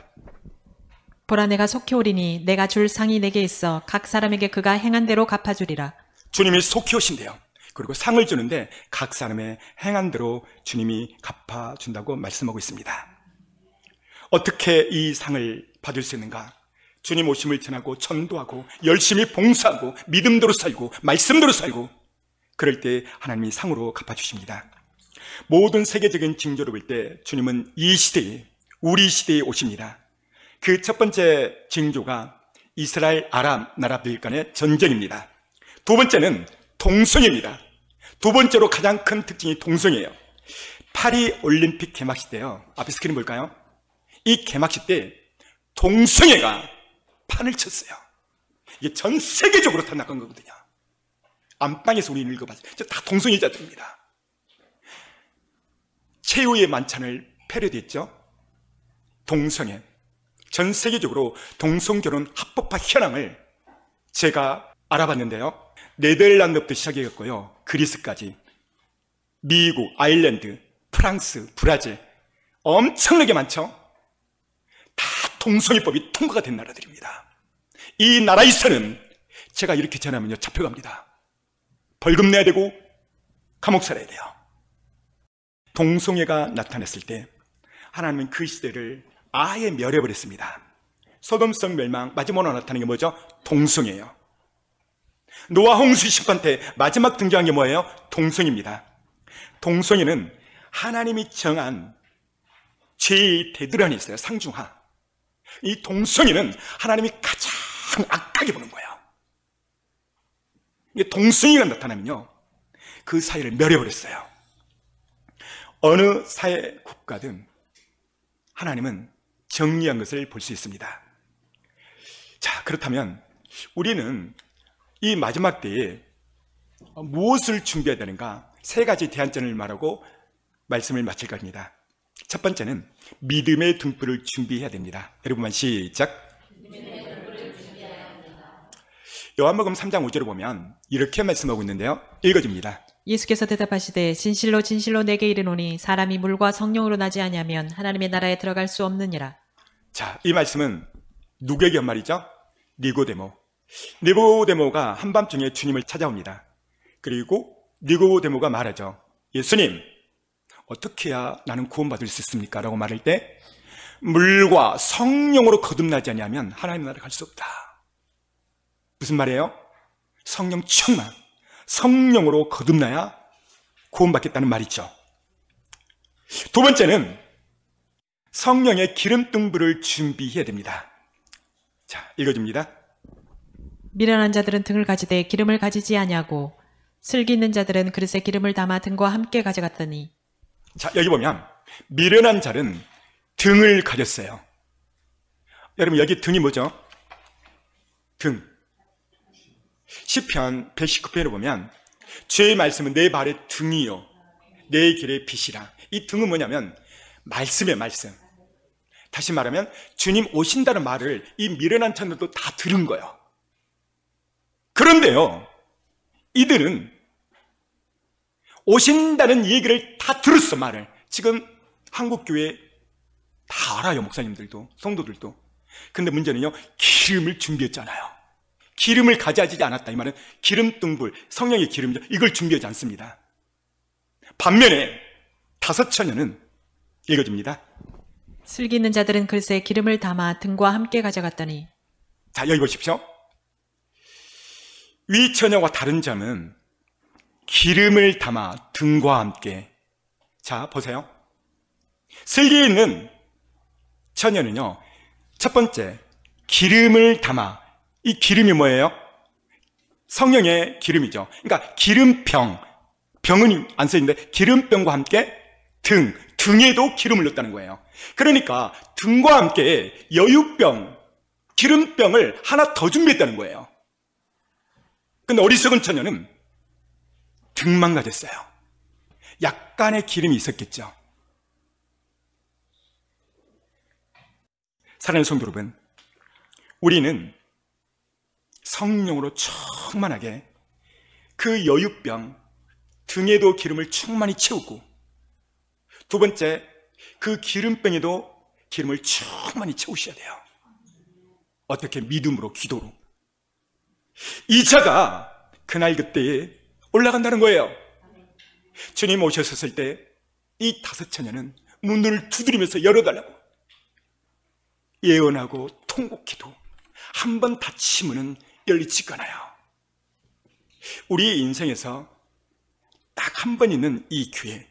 보라 내가 속히 오리니 내가 줄 상이 내게 있어 각 사람에게 그가 행한 대로 갚아주리라. 주님이 속히 오신대요. 그리고 상을 주는데 각 사람의 행한 대로 주님이 갚아준다고 말씀하고 있습니다. 어떻게 이 상을 받을 수 있는가? 주님 오심을 전하고 전도하고 열심히 봉사하고 믿음대로 살고 말씀대로 살고 그럴 때 하나님이 상으로 갚아주십니다. 모든 세계적인 징조를 볼 때 주님은 이 시대에 우리 시대에 오십니다. 그 첫 번째 징조가 이스라엘 아람 나라들 간의 전쟁입니다. 두 번째는 동성애입니다. 두 번째로 가장 큰 특징이 동성애예요. 파리 올림픽 개막식 때요. 앞에 스크린 볼까요? 이 개막식 때 동성애가 판을 쳤어요. 이게 전 세계적으로 다 나간 거거든요. 안방에서 우리 읽어봤어요. 다 동성애자들입니다. 최후의 만찬을 패러디했죠. 동성애. 전 세계적으로 동성결혼 합법화 현황을 제가 알아봤는데요. 네덜란드부터 시작해갔고요. 그리스까지, 미국, 아일랜드, 프랑스, 브라질 엄청나게 많죠. 다 동성애법이 통과가 된 나라들입니다. 이 나라에서는 제가 이렇게 전하면요 잡혀갑니다. 벌금 내야 되고 감옥 살아야 돼요. 동성애가 나타났을 때 하나님은 그 시대를 아예 멸해버렸습니다. 소돔성 멸망 마지막으로 나타나는 게 뭐죠? 동성애예요. 노아 홍수 심판 때 마지막 등장한 게 뭐예요? 동성애입니다. 동성애는 하나님이 정한 죄의 대두란이 있어요. 상중하. 이 동성애는 하나님이 가장 악하게 보는 거예요. 이게 동성애가 나타나면요 그 사회를 멸해버렸어요. 어느 사회 국가든 하나님은 정리한 것을 볼 수 있습니다. 자, 그렇다면 우리는 이 마지막 때에 무엇을 준비해야 되는가? 세 가지 대안점을 말하고 말씀을 마칠 겁니다. 첫 번째는 믿음의 등불을 준비해야 됩니다. 여러분만 시작. 요한복음 3장 5절을 보면 이렇게 말씀하고 있는데요. 읽어줍니다. 예수께서 대답하시되 진실로 진실로 내게 이르노니 사람이 물과 성령으로 나지 아니하면 하나님의 나라에 들어갈 수 없느니라. 자, 이 말씀은 누구에게 한 말이죠? 니고데모. 니고데모가 한밤중에 주님을 찾아옵니다. 그리고 니고데모가 말하죠. 예수님, 어떻게 해야 나는 구원받을 수 있습니까? 라고 말할 때 물과 성령으로 거듭나지 아니하면 하나님 나라에 갈 수 없다. 무슨 말이에요? 성령 충만, 성령으로 거듭나야 구원받겠다는 말이죠. 두 번째는 성령의 기름등불을 준비해야 됩니다. 자, 읽어줍니다. 미련한 자들은 등을 가지되 기름을 가지지 아니하고 슬기 있는 자들은 그릇에 기름을 담아 등과 함께 가져갔더니. 자, 여기 보면 미련한 자는 등을 가졌어요. 여러분 여기 등이 뭐죠? 등. 시편 119편을 보면 주의 말씀은 내 발의 등이요 내 길의 빛이라. 이 등은 뭐냐면 말씀이에요. 말씀. 다시 말하면 주님 오신다는 말을 이 미련한 자들도 다 들은 거예요. 그런데요 이들은 오신다는 얘기를 다 들었어. 말을 지금 한국교회 다 알아요. 목사님들도 성도들도. 근데 문제는요 기름을 준비했잖아요. 기름을 가져야지 않았다. 이 말은 기름등불, 성령의 기름이죠. 이걸 준비하지 않습니다. 반면에 다섯 처녀는 읽어줍니다. 슬기 있는 자들은 글쎄 기름을 담아 등과 함께 가져갔더니. 자, 여기 보십시오. 위 처녀와 다른 점은 기름을 담아 등과 함께. 자, 보세요. 슬기 있는 처녀는요, 첫 번째, 기름을 담아. 이 기름이 뭐예요? 성령의 기름이죠. 그러니까 기름병, 병은 안 써있는데 기름병과 함께 등에도 기름을 넣었다는 거예요. 그러니까 등과 함께 여유병, 기름병을 하나 더 준비했다는 거예요. 근데 어리석은 처녀는 등만 가졌어요. 약간의 기름이 있었겠죠. 사랑하는 성도 여러분, 우리는 성령으로 충만하게 그 여유병, 등에도 기름을 충만히 채우고, 두 번째, 그 기름병에도 기름을 충만히 채우셔야 돼요. 어떻게? 믿음으로, 기도로. 이 자가 그날 그때에 올라간다는 거예요. 주님 오셨을 때 이 다섯 처녀는 문을 두드리면서 열어달라고 예언하고 통곡해도 한 번 닫히면은 열리지가 않아요. 우리의 인생에서 딱 한 번 있는 이 기회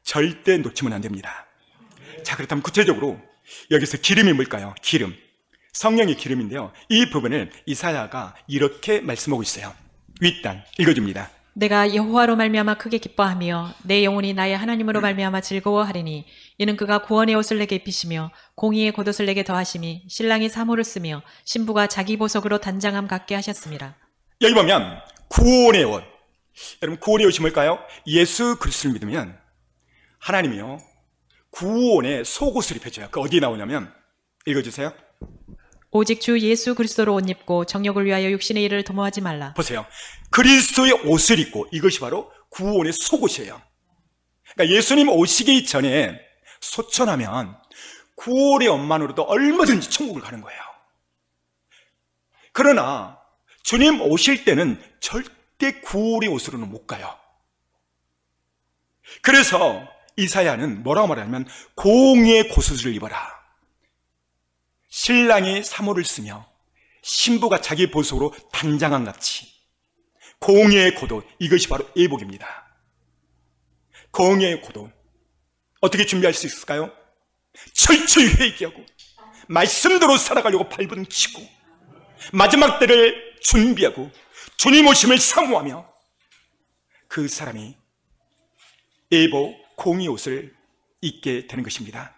절대 놓치면 안 됩니다. 자, 그렇다면 구체적으로 여기서 기름이 뭘까요? 기름, 성령의 기름인데요, 이 부분을 이사야가 이렇게 말씀하고 있어요. 윗단 읽어줍니다. 내가 여호와로 말미암아 크게 기뻐하며 내 영혼이 나의 하나님으로 말미암아 즐거워하리니 이는 그가 구원의 옷을 내게 입히시며 공의의 겉옷을 내게 더하심이 신랑이 사모를 쓰며 신부가 자기 보석으로 단장함 갖게 하셨습니다. 여기 보면 구원의 옷, 여러분 구원의 옷이 뭘까요? 예수 그리스도를 믿으면 하나님이요 구원의 속옷을 입혀줘요. 그 어디에 나오냐면 읽어주세요. 오직 주 예수 그리스도로 옷 입고 정욕을 위하여 육신의 일을 도모하지 말라. 보세요. 그리스도의 옷을 입고, 이것이 바로 구원의 속옷이에요. 그러니까 예수님 오시기 전에 소천하면 구원의 옷만으로도 얼마든지 천국을 가는 거예요. 그러나 주님 오실 때는 절대 구원의 옷으로는 못 가요. 그래서 이사야는 뭐라고 말하냐면 공의의 겉옷을 입어라. 신랑이 사모를 쓰며 신부가 자기 보석으로 단장한 같이 공의의 겉옷, 이것이 바로 예복입니다. 공의의 겉옷 어떻게 준비할 수 있을까요? 철저히 회개하고 말씀대로 살아가려고 발버둥치고 마지막 때를 준비하고 주님 오심을 사모하며 그 사람이 예복, 공의 옷을 입게 되는 것입니다.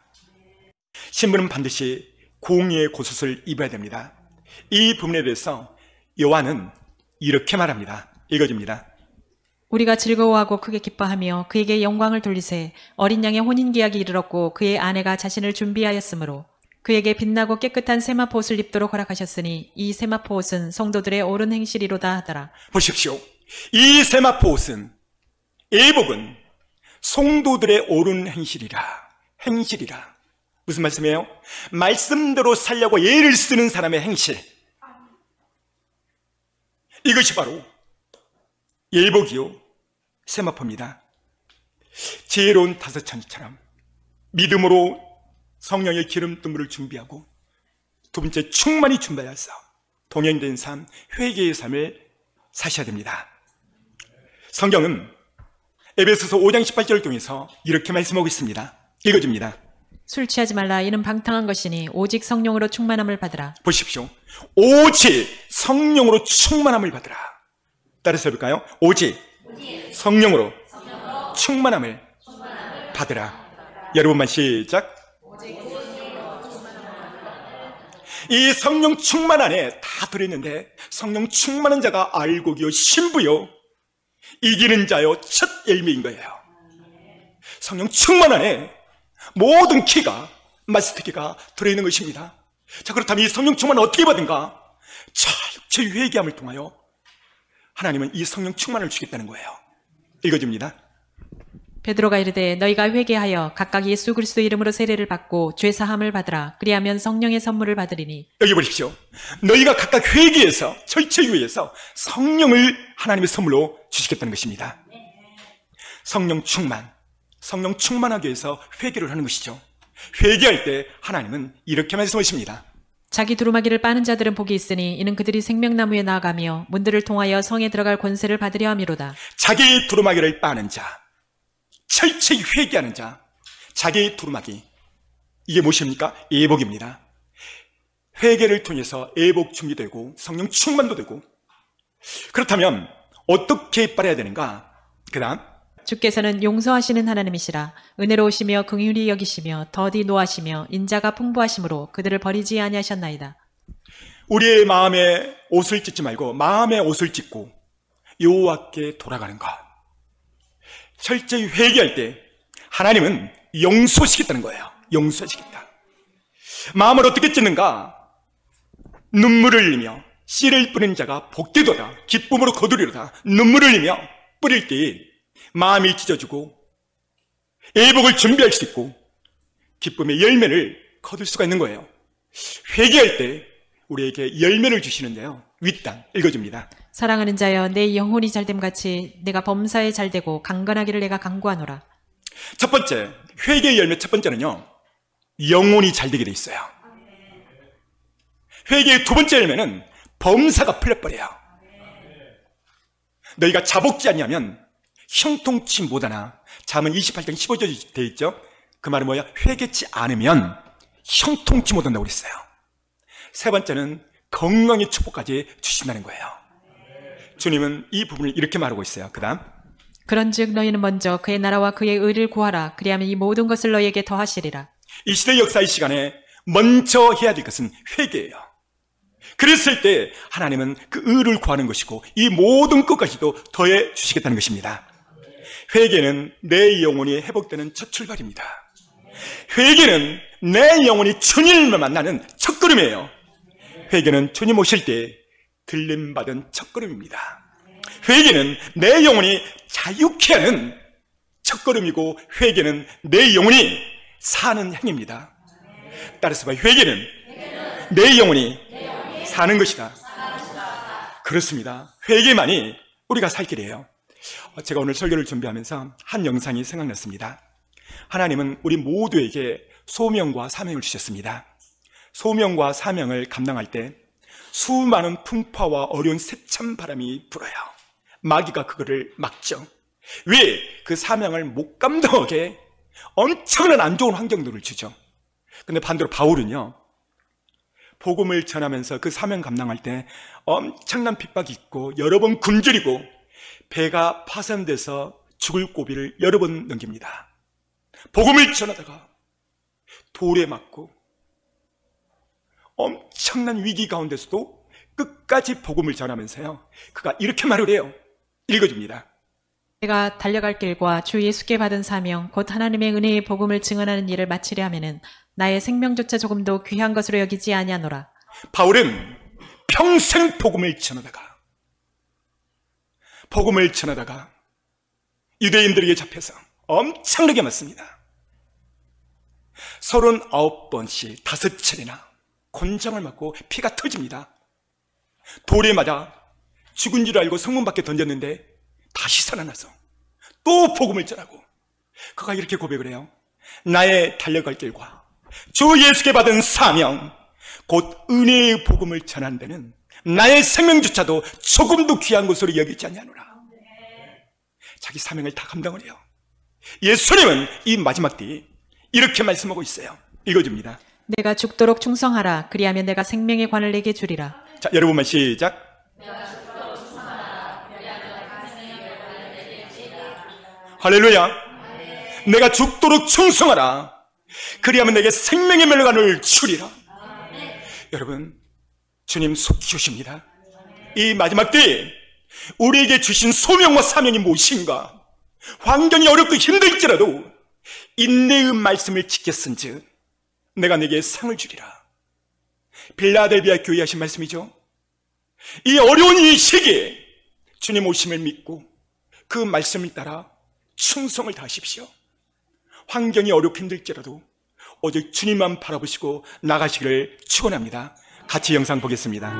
신부는 반드시 공의의 겉옷을 입어야 됩니다. 이 부분에 대해서 요한은 이렇게 말합니다. 읽어줍니다. 우리가 즐거워하고 크게 기뻐하며 그에게 영광을 돌리세 어린 양의 혼인계약이 이르렀고 그의 아내가 자신을 준비하였으므로 그에게 빛나고 깨끗한 세마포 옷을 입도록 허락하셨으니 이 세마포 옷은 성도들의 옳은 행실이로다 하더라. 보십시오. 이 세마포 옷은, 예복은 성도들의 옳은 행실이라. 무슨 말씀이에요? 말씀대로 살려고 예를 쓰는 사람의 행실. 이것이 바로 예복이요 세마포입니다. 지혜로운 다섯 처녀처럼 믿음으로 성령의 기름등불을 준비하고, 두 번째 충만히 준비하여서 동행된 삶, 회개의 삶을 사셔야 됩니다. 성경은 에베소서 5장 18절을 통해서 이렇게 말씀하고 있습니다. 읽어줍니다. 술 취하지 말라 이는 방탕한 것이니 오직 성령으로 충만함을 받으라. 보십시오. 오직 성령으로 충만함을 받으라. 따라서 해볼까요? 오직 성령으로 충만함을 받으라. 여러분만 시작. 이 성령 충만 안에 다 들어있는데, 성령 충만한 자가 알곡이요 신부요 이기는 자요 첫 열매인 거예요. 성령 충만 안에 모든 키가, 마스터키가 들어있는 것입니다. 자, 그렇다면 이 성령 충만을 어떻게 받은가? 철저히 회개함을 통하여 하나님은 이 성령 충만을 주겠다는 거예요. 읽어줍니다. 베드로가 이르되 너희가 회개하여 각각 예수 그리스도 이름으로 세례를 받고 죄 사함을 받으라. 그리하면 성령의 선물을 받으리니. 여기 보십시오. 너희가 각각 회개해서 철저히 회개해서 성령을 하나님의 선물로 주시겠다는 것입니다. 성령 충만하기 위해서 회개를 하는 것이죠. 회개할 때 하나님은 이렇게 말씀하십니다. 자기 두루마기를 빠는 자들은 복이 있으니 이는 그들이 생명나무에 나아가며 문들을 통하여 성에 들어갈 권세를 받으려 함이로다. 자기 두루마기를 빠는 자, 철저히 회개하는 자, 자기 두루마기, 이게 무엇입니까? 예복입니다. 회개를 통해서 예복 준비되고 성령 충만도 되고. 그렇다면 어떻게 빨아야 되는가? 그 다음, 주께서는 용서하시는 하나님이시라. 은혜로우시며 긍휼히 여기시며 더디 노하시며 인자가 풍부하심으로 그들을 버리지 아니하셨나이다. 우리의 마음에 옷을 찢지 말고 마음에 옷을 찢고 여호와께 돌아가는 것. 철저히 회개할 때 하나님은 용서시겠다는 거예요. 용서시겠다. 마음을 어떻게 찢는가? 눈물을 흘리며 씨를 뿌리는 자가 복되도다. 기쁨으로 거두리로다. 눈물을 흘리며 뿌릴 때 마음이 찢어지고 예복을 준비할 수 있고 기쁨의 열매를 거둘 수가 있는 거예요. 회개할 때 우리에게 열매를 주시는데요. 윗단 읽어줍니다. 사랑하는 자여 내 영혼이 잘됨 같이 내가 범사에 잘되고 강건하기를 내가 간구하노라. 첫 번째, 회개의 열매 첫 번째는요, 영혼이 잘되게 돼 있어요. 회개의 두 번째 열매는 범사가 풀려버려요. 너희가 자복지 않냐면 형통치 못하나. 잠언 28장 15절이 되어 있죠. 그 말은 뭐야? 회개치 않으면 형통치 못한다고 그랬어요. 세 번째는 건강의 축복까지 주신다는 거예요. 주님은 이 부분을 이렇게 말하고 있어요. 그 다음, 그런즉 너희는 먼저 그의 나라와 그의 의를 구하라. 그리하면 이 모든 것을 너희에게 더하시리라. 이 시대 역사의 시간에 먼저 해야 될 것은 회개예요. 그랬을 때 하나님은 그 의를 구하는 것이고 이 모든 것까지도 더해 주시겠다는 것입니다. 회개는 내 영혼이 회복되는 첫 출발입니다. 회개는 내 영혼이 주님을 만나는 첫걸음이에요. 회개는 주님 오실 때 들림받은 첫걸음입니다. 회개는 내 영혼이 자유케 하는 첫걸음이고 회개는 내 영혼이 사는 행위입니다. 따라서 봐, 회개는 내 영혼이 사는 것이다. 그렇습니다. 회개만이 우리가 살 길이에요. 제가 오늘 설교를 준비하면서 한 영상이 생각났습니다. 하나님은 우리 모두에게 소명과 사명을 주셨습니다. 소명과 사명을 감당할 때 수많은 풍파와 어려운 세찬 바람이 불어요. 마귀가 그거를 막죠. 왜? 그 사명을 못 감당하게 엄청난 안 좋은 환경들을 주죠. 근데 반대로 바울은요, 복음을 전하면서 그 사명 감당할 때 엄청난 핍박이 있고 여러 번 굶주리고 배가 파손돼서 죽을 고비를 여러 번 넘깁니다. 복음을 전하다가 돌에 맞고 엄청난 위기 가운데서도 끝까지 복음을 전하면서요, 그가 이렇게 말을 해요. 읽어줍니다. 내가 달려갈 길과 주 예수께 받은 사명 곧 하나님의 은혜의 복음을 증언하는 일을 마치려 하면은 나의 생명조차 조금도 귀한 것으로 여기지 아니하노라. 바울은 평생 복음을 전하다가 유대인들에게 잡혀서 엄청나게 맞습니다. 39번씩 5차례나 곤장을 맞고 피가 터집니다. 돌에 맞아 죽은 줄 알고 성문 밖에 던졌는데 다시 살아나서 또 복음을 전하고 그가 이렇게 고백을 해요. 나의 달려갈 길과 주 예수께 받은 사명 곧 은혜의 복음을 전하는 데는 나의 생명조차도 조금도 귀한 것으로 여기지 않냐노라. 자기 사명을 다 감당을 해요. 예수님은 이 마지막 때에 이렇게 말씀하고 있어요. 읽어줍니다. 내가 죽도록 충성하라. 그리하면 내가 생명의 관을 내게 주리라. 자, 여러분만 시작. 할렐루야. 내가 죽도록 충성하라. 그리하면 내게 생명의 멸관을 주리라. 여러분, 주님 속히 오십니다. 이 마지막 때에 우리에게 주신 소명과 사명이 무엇인가? 환경이 어렵고 힘들지라도 인내의 말씀을 지켰은즉 내가 내게 상을 주리라. 빌라델비아 교회에 하신 말씀이죠. 이 어려운 이 시기에 주님 오심을 믿고 그 말씀을 따라 충성을 다하십시오. 환경이 어렵고 힘들지라도 오직 주님만 바라보시고 나가시기를 축원합니다. 같이 영상 보겠습니다.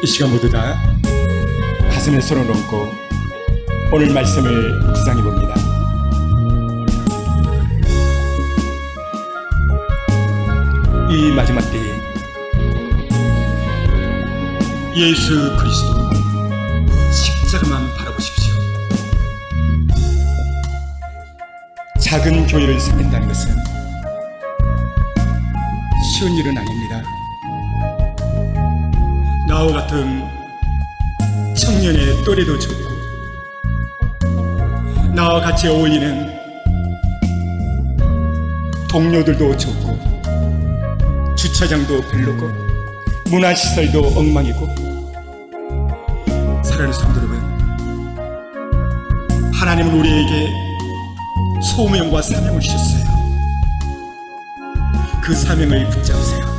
이 시간 모두 다 가슴에 손을 얹고 오늘 말씀을 묵상해 봅니다. 이 마지막 때에 예수 그리스도 십자가만 바라보십시오. 작은 교회를 섬긴다는 것은 쉬운 일은 아닙니다. 나와 같은 청년의 또래도 적고 나와 같이 어울리는 동료들도 적고 주차장도 별로고 문화시설도 엉망이고, 사랑하는 성도 여러분, 하나님은 우리에게 소명과 사명을 주셨어요. 그 사명을 붙잡으세요.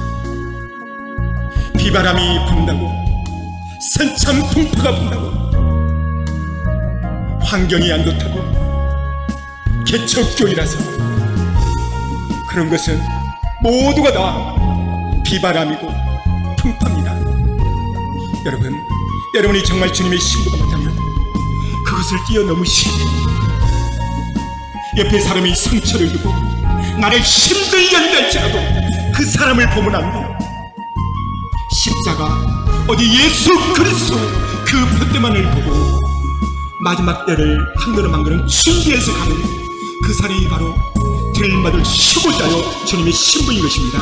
비바람이 분다고, 산참 풍파가 분다고, 환경이 안 좋다고, 개척교회라서 그런 것은 모두가 다 비바람이고 풍파입니다. 여러분이 정말 주님의 신부가 맞다면 그것을 뛰어넘으시고 옆에 사람이 상처를 주고 나를 힘들게 한다 할지라도 그 사람을 보면 안 돼요. 십자가 어디 예수 그리스도 그 표대만을 보고 마지막 때를 한 걸음 한 걸음 준비해서 가는 그 사람이 바로 들맞을 수고자요 주님의 신부인 것입니다.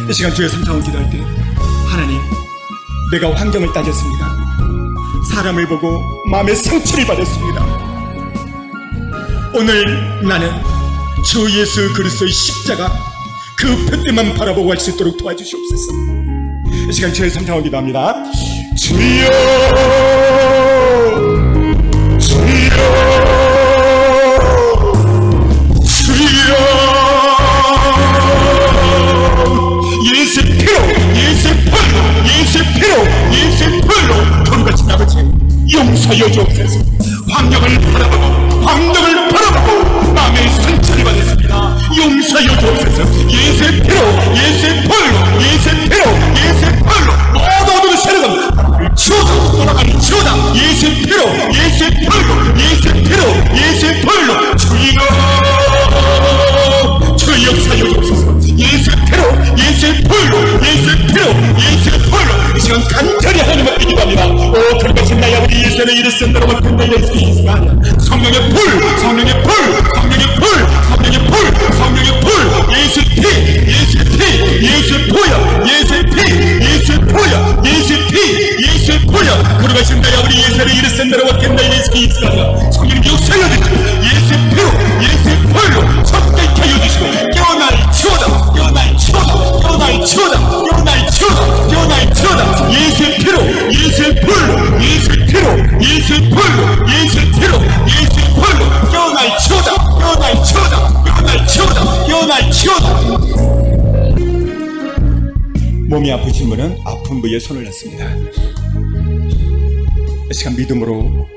이 시간 주의 성탄을 기도할 때, 하나님, 내가 환경을 따졌습니다. 사람을 보고 마음의 상처를 받았습니다. 오늘 나는 주 예수 그리스도의 십자가 그 표대만 바라보고 할 수 있도록 도와주시옵소서. 이 시간 주의 성탄을 기도합니다. 주여, 주여, 주여, 예수의 피로, 예수의 피로, 예수의 피로, 예수의 피로 돈같이 아버지 용서하여 주옵소서. 환경을 바라보고 마음의 상처를 받았습니다. 용서하여 주옵소서. 예수의 피로, 예수의 피로, 예수의 피로, 예수의 피로 모든 세력은 치우다, 돌아가니 치우다. 예수의 피로, 예수의 피로, 예수의 피로, 예수의 피로 주여, 주 역사여 주옵소서. 예수의 피로, 예수의 피로, 예수의 피로, 예수의 피로 이 시간 간절히 하나님을 기도합니다. 오, 그러신 나야 우리 예수는 이르신다로 맡은 내 예수가 아니야. 성령의 불, 성령의 불, 성령의 불, 성령의 불, 성령의 불, 예수의 피, 예수의 피, 예수의 보여, 예수의 피, 예수의 보여, 예수의 피, 예수의 보여. 그러신 나야 우리 예수는 이르신다로 맡은 내 예수가 아니야. 성령님 역사여 주시고 예수의 피로, 예수의 불로 성결케 하여 주시고 깨어날 치워다, 깨어날 치워다, 깨어날 치워다, 깨어날 치워다, 깨어날 치워다. 예수의 피로, 예수의 불로, 예수의 피로, 예수의 불로, 예수의 피로, 예수의 불로 깨어날 치워다, 깨어날 치워다, 깨어날 치워다, 깨어날 치워다. 몸이 아프신 분은 아픈 부위에 손을 놨습니다. 이 시간 믿음으로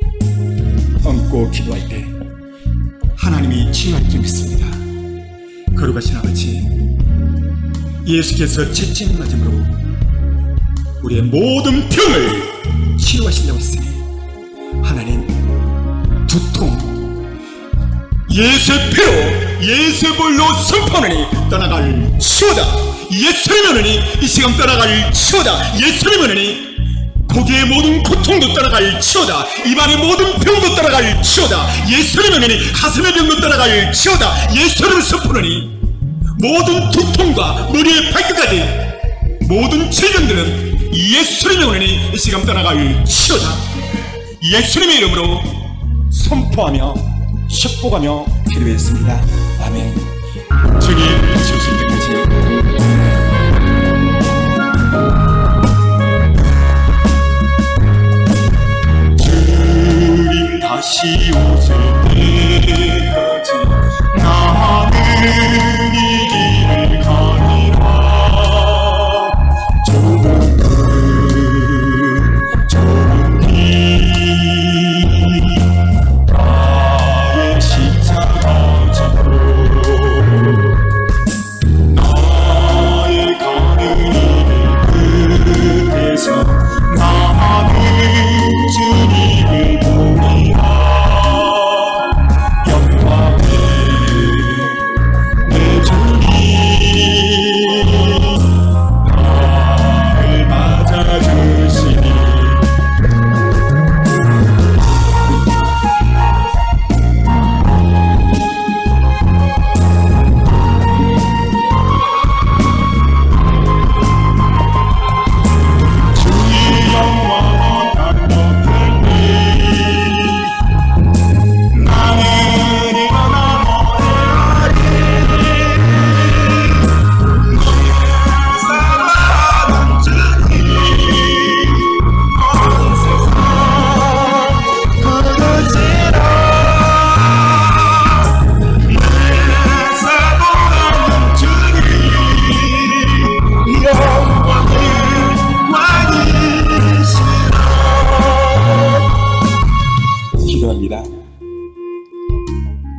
얹고 기도할 때 하나님이 치유할 줄 믿습니다. 거룩하신 아버지, 예수께서 채찍 맞음으로 우리의 모든 병을 치유하신다고 했으니 하나님, 두통 예수의 피로, 예수의 볼로 선포하니 떠나갈 치우다. 예수를 면하니 이 시간 떠나갈 치우다. 예수를 면하니 고개의 모든 고통도 떠나갈 치우다. 입안의 모든 병도 떠나갈 치우다. 예수를 면하니 가슴의 병도 떠나갈 치우다. 예수를 선포하니 모든 두통과 머리의 발끝까지 모든 질병들은 예수를 명하니 이 시간 떠나갈 치우다. 예수님의 이름으로 선포하며 축복하며 기도했습니다. 아멘. 주님 지으실 때까지 주님 다시 오실 때까지 나는 이 길을 가리라.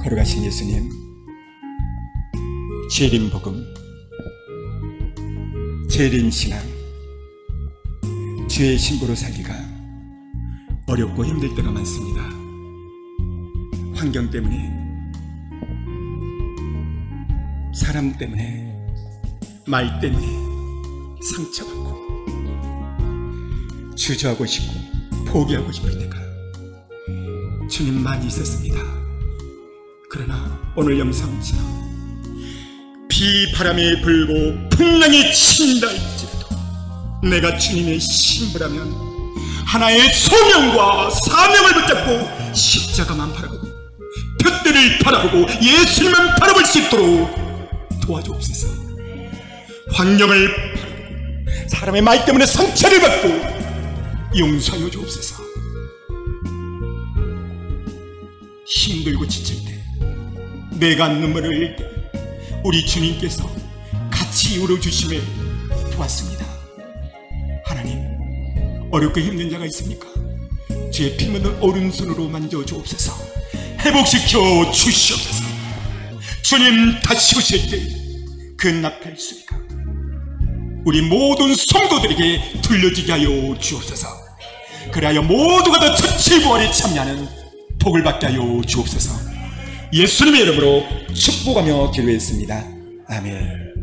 돌아가신 예수님, 재림 복음, 재림 신앙, 죄의 신부로 살기가 어렵고 힘들 때가 많습니다. 환경 때문에, 사람 때문에, 말 때문에 상처받고 주저하고 싶고 포기하고 싶을 때가 주님 많이 있었습니다. 그러나 오늘 영상처럼 비바람이 불고 풍랑이 친다 할지라도 내가 주님의 신부라면 하나의 소명과 사명을 붙잡고 십자가만 바라보고 푯대를 바라보고 예수님만 바라볼 수 있도록 도와주옵소서. 환경을 바라보고 사람의 말 때문에 상처를 받고 용서하여 주옵소서. 힘들고 지칠 때, 내가 눈물을 흘릴 때 우리 주님께서 같이 울어주심을 보았습니다. 하나님, 어렵고 힘든 자가 있습니까? 제 피 묻은 오른손으로 만져주옵소서. 회복시켜 주시옵소서. 주님 다시 오실 때 그 나팔 소리가 우리 모든 성도들에게 들려지게 하여 주옵소서. 그리하여 모두가 다 천치 부활에 참여하는 복을 받게 하여 주옵소서. 예수님의 이름으로 축복하며 기도했습니다. 아멘.